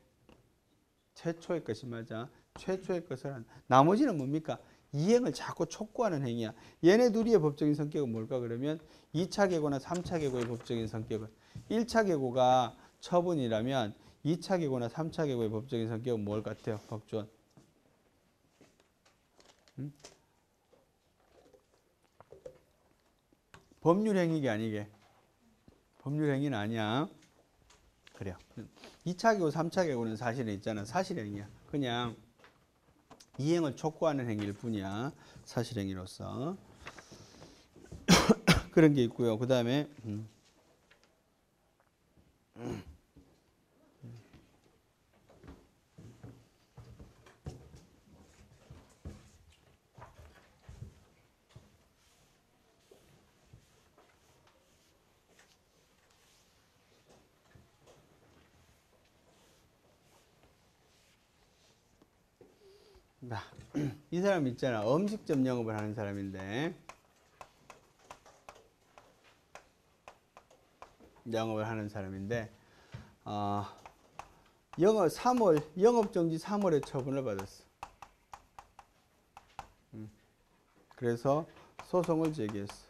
최초의 것이 맞아. 최초의 것을 한. 나머지는 뭡니까? 이행을 자꾸 촉구하는 행위야. 얘네 둘이의 법적인 성격은 뭘까? 그러면 2차 계고나 3차 계고의 법적인 성격은 1차 계고가 처분이라면 2차 계고나 3차 계고의 법적인 성격은 뭘 같아요? 박주원. 법률 행위가 아니게. 법률 행위는 아니야. 그래요. 2차 계고 3차 계고는 사실은 있잖아. 사실 행위야. 그냥 이행을 촉구하는 행위일 뿐이야. 사실 행위로서. 그런 게 있고요. 그 다음에 이 사람 있잖아. 음식점 영업을 하는 사람인데 영업정지 3월에 처분을 받았어. 그래서 소송을 제기했어.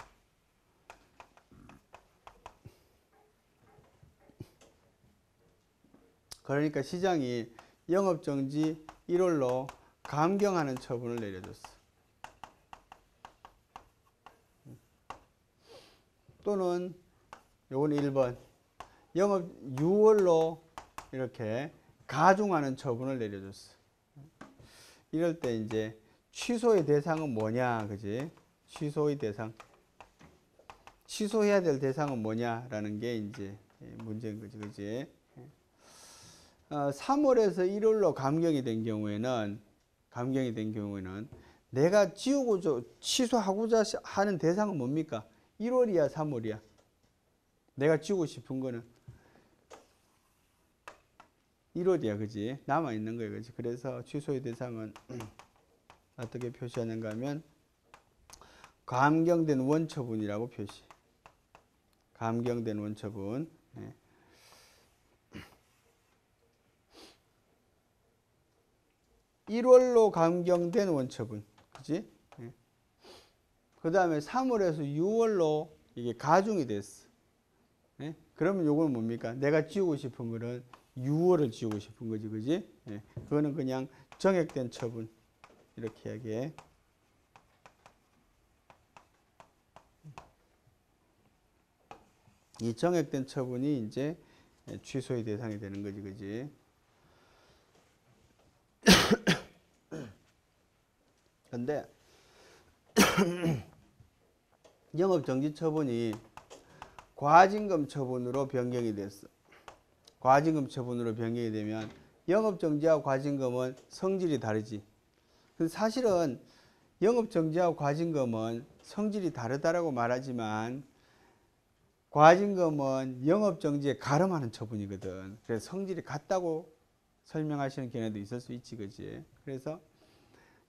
그러니까 시장이 영업정지 1월로 감경하는 처분을 내려줬어. 또는 요건 1번 영업 6월로 이렇게 가중하는 처분을 내려줬어. 이럴 때 이제 취소의 대상은 뭐냐, 그지? 취소의 대상. 취소해야 될 대상은 뭐냐라는 게 이제 문제인 거지, 그지? 3월에서 1월로 감경이 된 경우에는 내가 취소하고자 하는 대상은 뭡니까? 1월이야, 3월이야? 내가 지우고 싶은 거는 1월이야, 그지? 남아있는 거야, 그지? 그래서 취소의 대상은 어떻게 표시하는가 하면 감경된 원처분이라고 표시. 감경된 원처분. 네. 1월로 감경된 원처분. 그지? 예. 그 다음에 3월에서 6월로 이게 가중이 됐어. 예? 그러면 요거는 뭡니까? 내가 지우고 싶은 거는 6월을 지우고 싶은 거지. 그지? 예. 그거는 그냥 정액된 처분. 이렇게 이야기해. 이 정액된 처분이 이제 취소의 대상이 되는 거지. 그지? 근데 영업정지 처분이 과징금 처분으로 변경이 됐어. 과징금 처분으로 변경이 되면 영업정지하고 과징금은 성질이 다르지. 근데 사실은 영업정지하고 과징금은 성질이 다르다라고 말하지만 과징금은 영업정지에 가름하는 처분이거든. 그래서 성질이 같다고 설명하시는 경우도 있을 수 있지. 그지? 그래서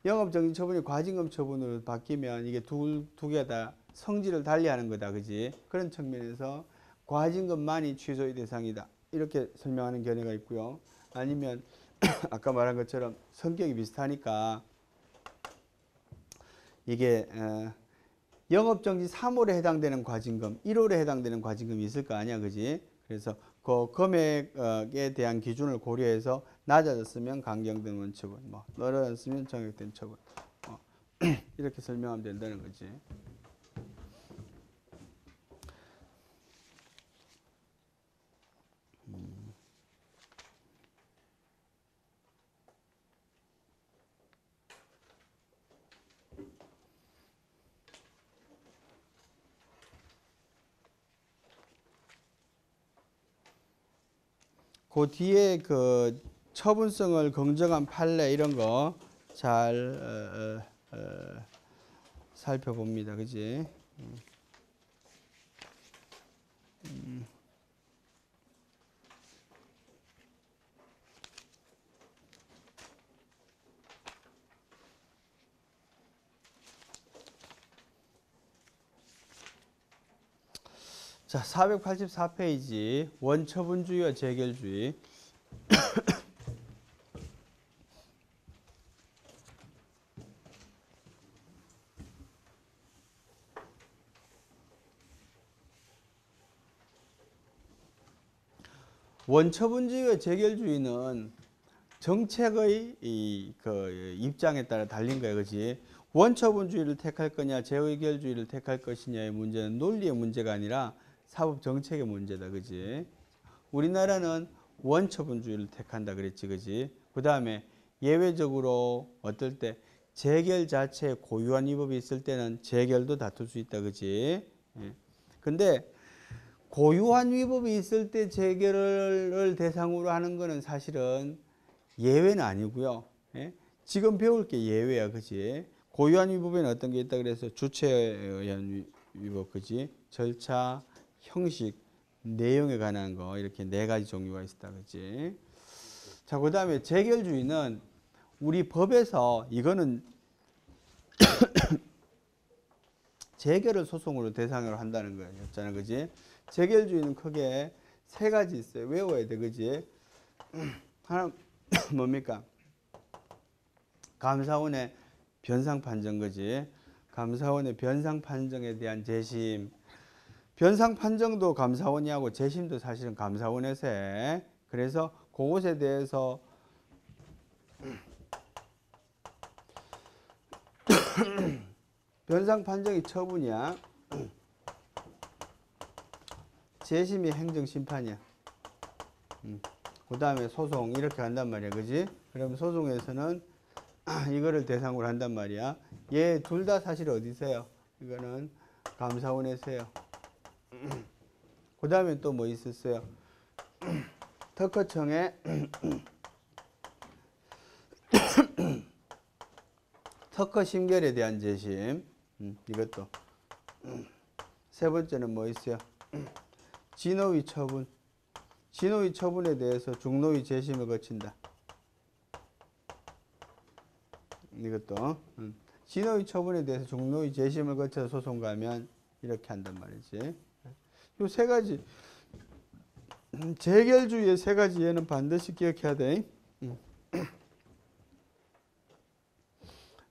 영업정지 처분이 과징금 처분으로 바뀌면 이게 두 개 다 성질을 달리하는 거다. 그지? 그런 측면에서 과징금만이 취소의 대상이다. 이렇게 설명하는 견해가 있고요. 아니면 아까 말한 것처럼 성격이 비슷하니까 이게 영업정지 3월에 해당되는 과징금, 1월에 해당되는 과징금이 있을 거 아니야. 그지? 그래서 그 금액에 대한 기준을 고려해서 낮아졌으면 강경된 원처분, 뭐 떨어졌으면 정액된 처분, 이렇게 설명하면 된다는 거지. 그 뒤에 그 처분성을 긍정한 판례 이런 거 잘 살펴봅니다. 그지? 자, 484페이지 원처분주의와 재결주의. 원처분주의와 재결주의는 정책의 그 입장에 따라 달린 거예요. 그렇지? 원처분주의를 택할 거냐 재결주의를 택할 것이냐의 문제는 논리의 문제가 아니라 사법 정책의 문제다. 그렇지? 우리나라는 원처분주의를 택한다 그랬지. 그렇지? 그다음에 예외적으로 어떨 때 재결 자체에 고유한 위법이 있을 때는 재결도 다툴 수 있다. 그렇지? 예. 근데 고유한 위법이 있을 때 재결을 대상으로 하는 거는 사실은 예외는 아니고요. 예? 지금 배울 게 예외야. 그지? 고유한 위법에는 어떤 게 있다 그래서 주체에 의한 위법, 그지? 절차, 형식, 내용에 관한 거 이렇게 네 가지 종류가 있다. 그지? 자, 그다음에 재결주의는 우리 법에서 이거는 재결을 소송으로 대상으로 한다는 거였잖아. 그지? 재결주의는 크게 세 가지 있어요. 외워야 돼. 그지? 하나 뭡니까? 감사원의 변상 판정. 그지? 감사원의 변상 판정에 대한 재심. 변상 판정도 감사원이 하고 재심도 사실은 감사원에서 해. 그래서 그것에 대해서 변상 판정이 처분이야. 재심이 행정심판이야. 그 다음에 소송 이렇게 간단 말이야. 그지? 그럼 소송에서는 이거를 대상으로 한단 말이야. 얘 둘 다 사실 어디서요? 이거는 감사원에서요. 그 다음에 또 뭐 있었어요? 특허청에 특허 심결에 대한 재심. 이것도. 세 번째는 뭐 있어요? 진노위 처분. 진노위 처분에 대해서 중노위 재심을 거친다. 이것도. 진노위 처분에 대해서 중노위 재심을 거쳐서 소송 가면 이렇게 한단 말이지. 요 세 가지. 재결주의의 세 가지 예는 반드시 기억해야 돼.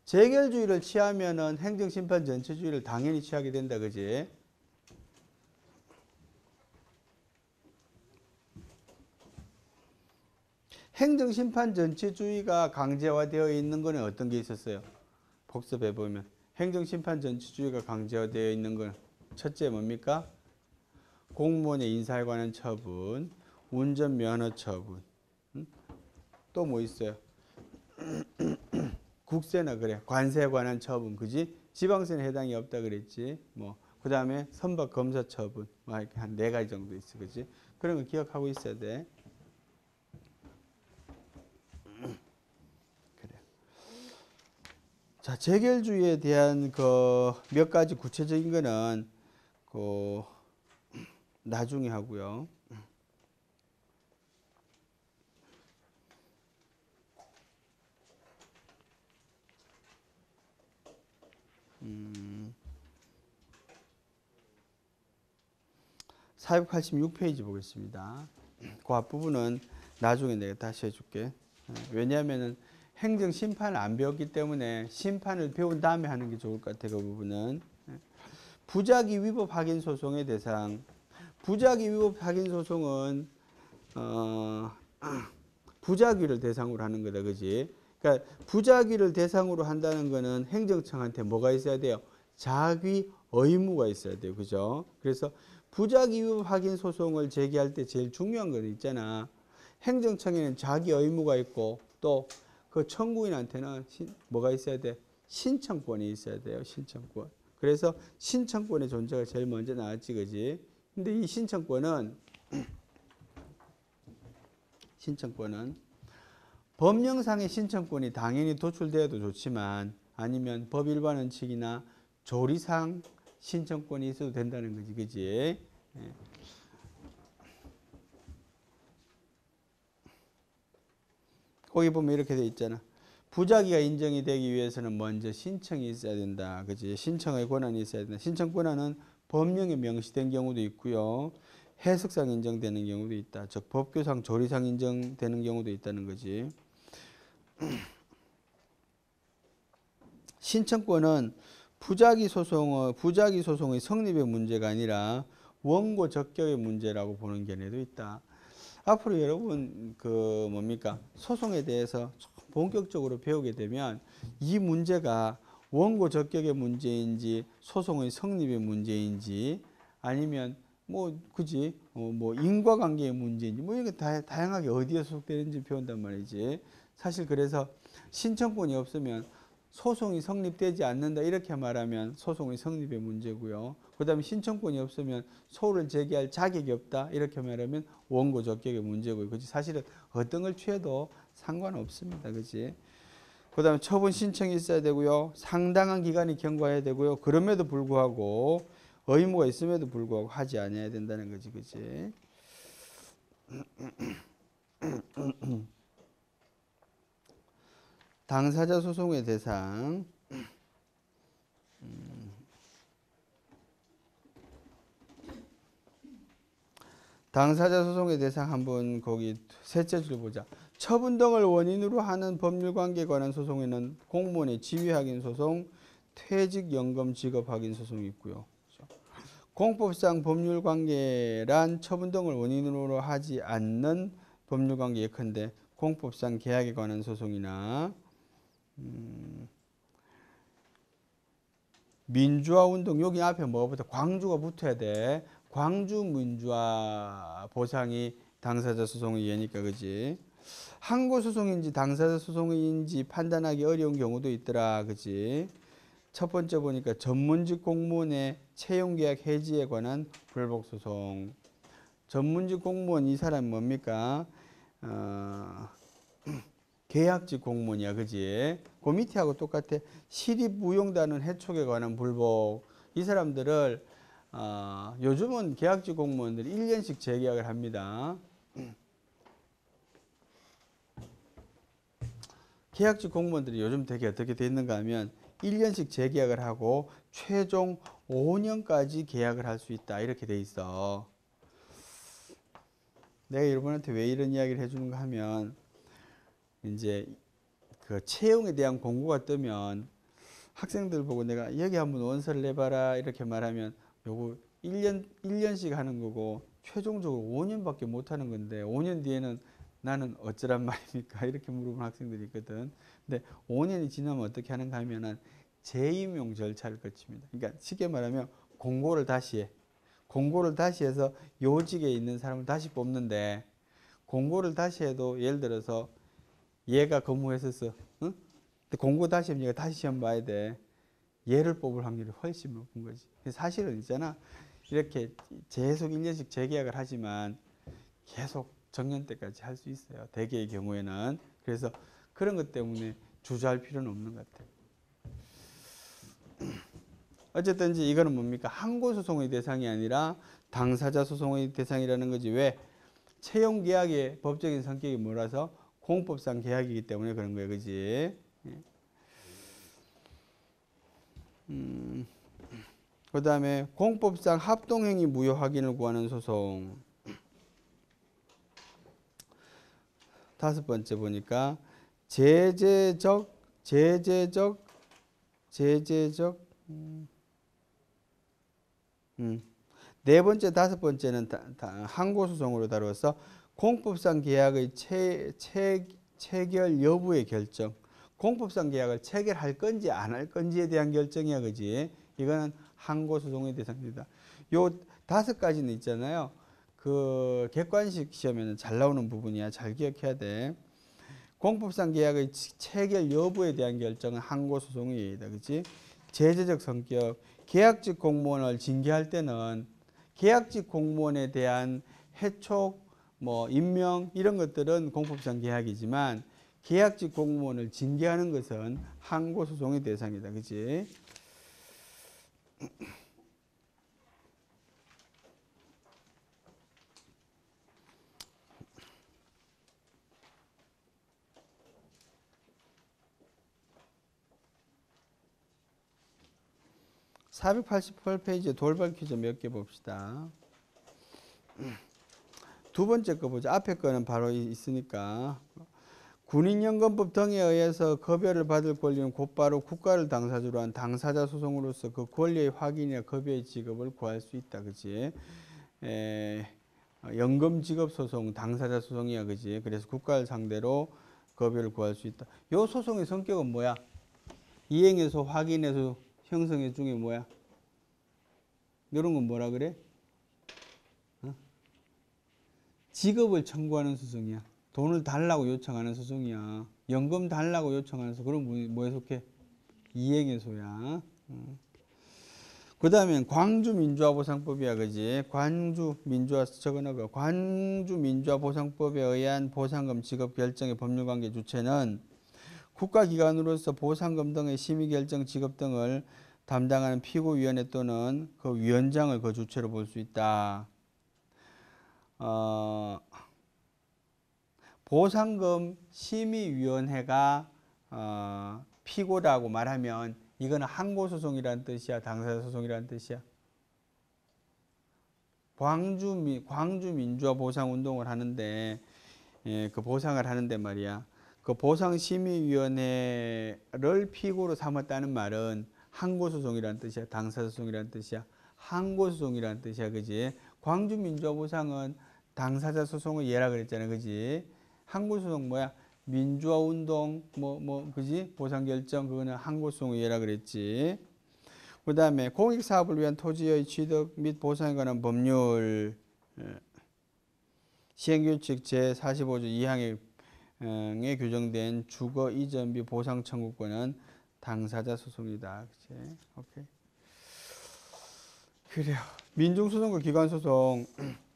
재결주의를 취하면은 행정심판 전체주의를 당연히 취하게 된다. 그지? 행정심판 전체주의가 강제화되어 있는 거는 어떤 게 있었어요? 복습해 보면 행정심판 전체주의가 강제화되어 있는 건 첫째 뭡니까? 공무원의 인사에 관한 처분, 운전면허 처분. 또 뭐 있어요? 국세나 그래 관세에 관한 처분, 그지? 지방세는 해당이 없다 그랬지. 뭐 그다음에 선박 검사 처분, 뭐 이렇게 한 4가지 정도 있어, 그지? 그런 거 기억하고 있어야 돼. 그래. 자, 재결주의에 대한 그 몇 가지 구체적인 거는 그 나중에 하고요. 음. 486페이지 보겠습니다. 그 앞부분은 나중에 내가 다시 해줄게. 왜냐하면 행정심판을 안 배웠기 때문에 심판을 배운 다음에 하는 게 좋을 것 같아. 그 부분은. 부작위 위법 확인 소송의 대상. 부작위 위법 확인 소송은 부작위를 대상으로 하는 거다. 그지? 그러니까 부작위를 대상으로 한다는 거는 행정청한테 뭐가 있어야 돼요? 자기 의무가 있어야 돼요. 그죠? 그래서 부작위 위법 확인 소송을 제기할 때 제일 중요한 건 있잖아. 행정청에는 자기 의무가 있고 또 그 청구인한테는 뭐가 있어야 돼? 신청권이 있어야 돼요. 신청권. 그래서 신청권의 존재가 제일 먼저 나왔지. 그지? 근데 이 신청권은 법령상의 신청권이 당연히 도출되어도 좋지만 아니면 법 일반 원칙이나 조리상 신청권이 있어도 된다는 거지. 그지? 예. 거기 보면 이렇게 돼 있잖아. 부작위가 인정이 되기 위해서는 먼저 신청이 있어야 된다. 그지? 신청의 권한이 있어야 된다. 신청 권한은 법령에 명시된 경우도 있고요. 해석상 인정되는 경우도 있다. 즉 법규상 조리상 인정되는 경우도 있다는 거지. 신청권은 부작위 소송의 성립의 문제가 아니라 원고 적격의 문제라고 보는 견해도 있다. 앞으로 여러분 그 뭡니까? 소송에 대해서 본격적으로 배우게 되면 이 문제가 원고 적격의 문제인지 소송의 성립의 문제인지 아니면 뭐 그지 뭐 인과관계의 문제인지 뭐 이렇게 다양하게 어디에 소속되는지 배운단 말이지. 사실 그래서 신청권이 없으면 소송이 성립되지 않는다 이렇게 말하면 소송의 성립의 문제고요. 그 다음에 신청권이 없으면 소를 제기할 자격이 없다 이렇게 말하면 원고 적격의 문제고요. 그치? 사실은 어떤 걸 취해도 상관없습니다. 그치? 그 다음에 처분 신청이 있어야 되고요. 상당한 기간이 경과해야 되고요. 그럼에도 불구하고 의무가 있음에도 불구하고 하지 않아야 된다는 거지. 그치? 당사자 소송의 대상. 당사자 소송의 대상 한번 거기 셋째 줄 보자. 처분 등을 원인으로 하는 법률관계에 관한 소송에는 공무원의 지위 확인 소송, 퇴직연금 지급 확인 소송이 있고요. 공법상 법률관계란 처분 등을 원인으로 하지 않는 법률관계 예컨대 공법상 계약에 관한 소송이나 민주화운동 여기 앞에 뭐가 붙어? 광주가 붙어야 돼. 광주 민주화 보상이 당사자 소송의 예니까 그지? 항고 소송인지 당사자 소송인지 판단하기 어려운 경우도 있더라. 그지? 첫 번째 보니까 전문직 공무원의 채용계약 해지에 관한 불복 소송. 전문직 공무원 이 사람 뭡니까? 계약직 공무원이야. 그지? 그 밑에하고 똑같아. 시립무용단원 해촉에 관한 불복. 이 사람들을 요즘은 계약직 공무원들이 1년씩 재계약을 합니다. 계약직 공무원들이 요즘 되게 어떻게 돼 있는가 하면 1년씩 재계약을 하고 최종 5년까지 계약을 할 수 있다. 이렇게 돼 있어. 내가 여러분한테 왜 이런 이야기를 해주는가 하면 이제 그 채용에 대한 공고가 뜨면 학생들 보고 내가 여기 한번 원서를 내봐라 이렇게 말하면 요거 1년씩 하는 거고 최종적으로 5년밖에 못 하는 건데 5년 뒤에는 나는 어쩌란 말입니까? 이렇게 물어보는 학생들이 있거든. 근데 5년이 지나면 어떻게 하는가 하면은 재임용 절차를 거칩니다. 그러니까 쉽게 말하면 공고를 다시 해. 공고를 다시 해서 요직에 있는 사람을 다시 뽑는데 공고를 다시 해도 예를 들어서 얘가 근무했었어. 응? 근데 공고 다시 하면 얘가 다시 시험 봐야 돼. 얘를 뽑을 확률이 훨씬 높은 거지. 사실은 있잖아. 이렇게 계속 1년씩 재계약을 하지만 계속 정년 때까지 할 수 있어요. 대개의 경우에는. 그래서 그런 것 때문에 주저할 필요는 없는 것 같아요. 어쨌든 이거는 뭡니까? 항고 소송의 대상이 아니라 당사자 소송의 대상이라는 거지. 왜? 채용 계약의 법적인 성격이 뭐라서 공법상 계약이기 때문에 그런 거예요. 그지? 그 다음에 공법상 합동행위 무효 확인을 구하는 소송. 5번째 보니까 제재적 네 번째, 5번째는 항고소송으로 다루어서 공법상 계약의 체결 여부의 결정. 공법상 계약을 체결할 건지 안 할 건지에 대한 결정이야, 그지? 이거는 항고소송의 대상입니다. 요 5가지는 있잖아요. 그 객관식 시험에는 잘 나오는 부분이야. 잘 기억해야 돼. 공법상 계약의 체결 여부에 대한 결정은 항고소송이다, 그지? 제재적 성격. 계약직 공무원을 징계할 때는 계약직 공무원에 대한 해촉, 임명 이런 것들은 공법상 계약이지만 계약직 공무원을 징계하는 것은 항고소송의 대상이다. 그치? (488페이지에) 돌발 퀴즈 몇 개 봅시다. 두 번째 거 보자. 앞에 거는 바로 있으니까. 군인연금법 등에 의해서 급여를 받을 권리는 곧바로 국가를 당사자로 한 당사자 소송으로서 그 권리의 확인이나 급여의 지급을 구할 수 있다. 그치? 연금 지급 소송, 당사자 소송이야. 그치? 그래서 국가를 상대로 급여를 구할 수 있다. 요 소송의 성격은 뭐야? 이행해서 확인해서 형성해 중에 뭐야? 이런 건 뭐라 그래? 지급을 청구하는 소송이야. 돈을 달라고 요청하는 소송이야. 연금 달라고 요청하는 소송. 그럼 뭐에 속해? 이행해소야. 그 다음엔 광주민주화보상법이야. 그지? 광주민주화 적어놓고 광주민주화보상법에 의한 보상금 지급 결정의 법률관계 주체는 국가기관으로서 보상금 등의 심의결정 지급 등을 담당하는 피고위원회 또는 그 위원장을 그 주체로 볼 수 있다. 보상금 심의위원회가 피고라고 말하면 이거는 항고소송이라는 뜻이야, 당사자소송이라는 뜻이야. 광주민주화 보상운동을 하는데 그 보상을 하는데 말이야. 그 보상심의위원회를 피고로 삼았다는 말은 항고소송이라는 뜻이야, 당사자소송이라는 뜻이야. 항고소송이라는 뜻이야, 그지? 광주민주화 보상은 당사자 소송의 예라 그랬잖아, 그지? 항고소송 뭐야? 민주화운동 그지? 보상결정 그거는 항고소송의 예라 그랬지. 그 다음에 공익사업을 위한 토지의 취득 및 보상에 관한 법률 시행규칙 제45조 2항에 규정된 주거 이전비 보상 청구권은 당사자 소송이다. 그치? 오케이. 그래요. 민중소송과 기관소송.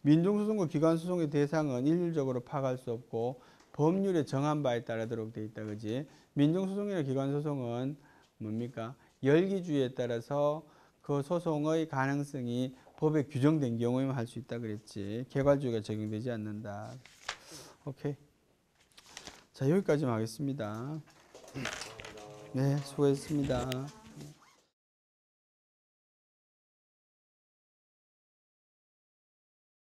민중소송과 기관소송의 대상은 일률적으로 파악할 수 없고 법률에 정한 바에 따르도록 되어 있다. 그지? 민중소송이나 기관소송은 뭡니까? 열기주의에 따라서 그 소송의 가능성이 법에 규정된 경우에만 할 수 있다 그랬지. 개괄주의가 적용되지 않는다. 오케이. 자, 여기까지만 하겠습니다. 네, 수고했습니다.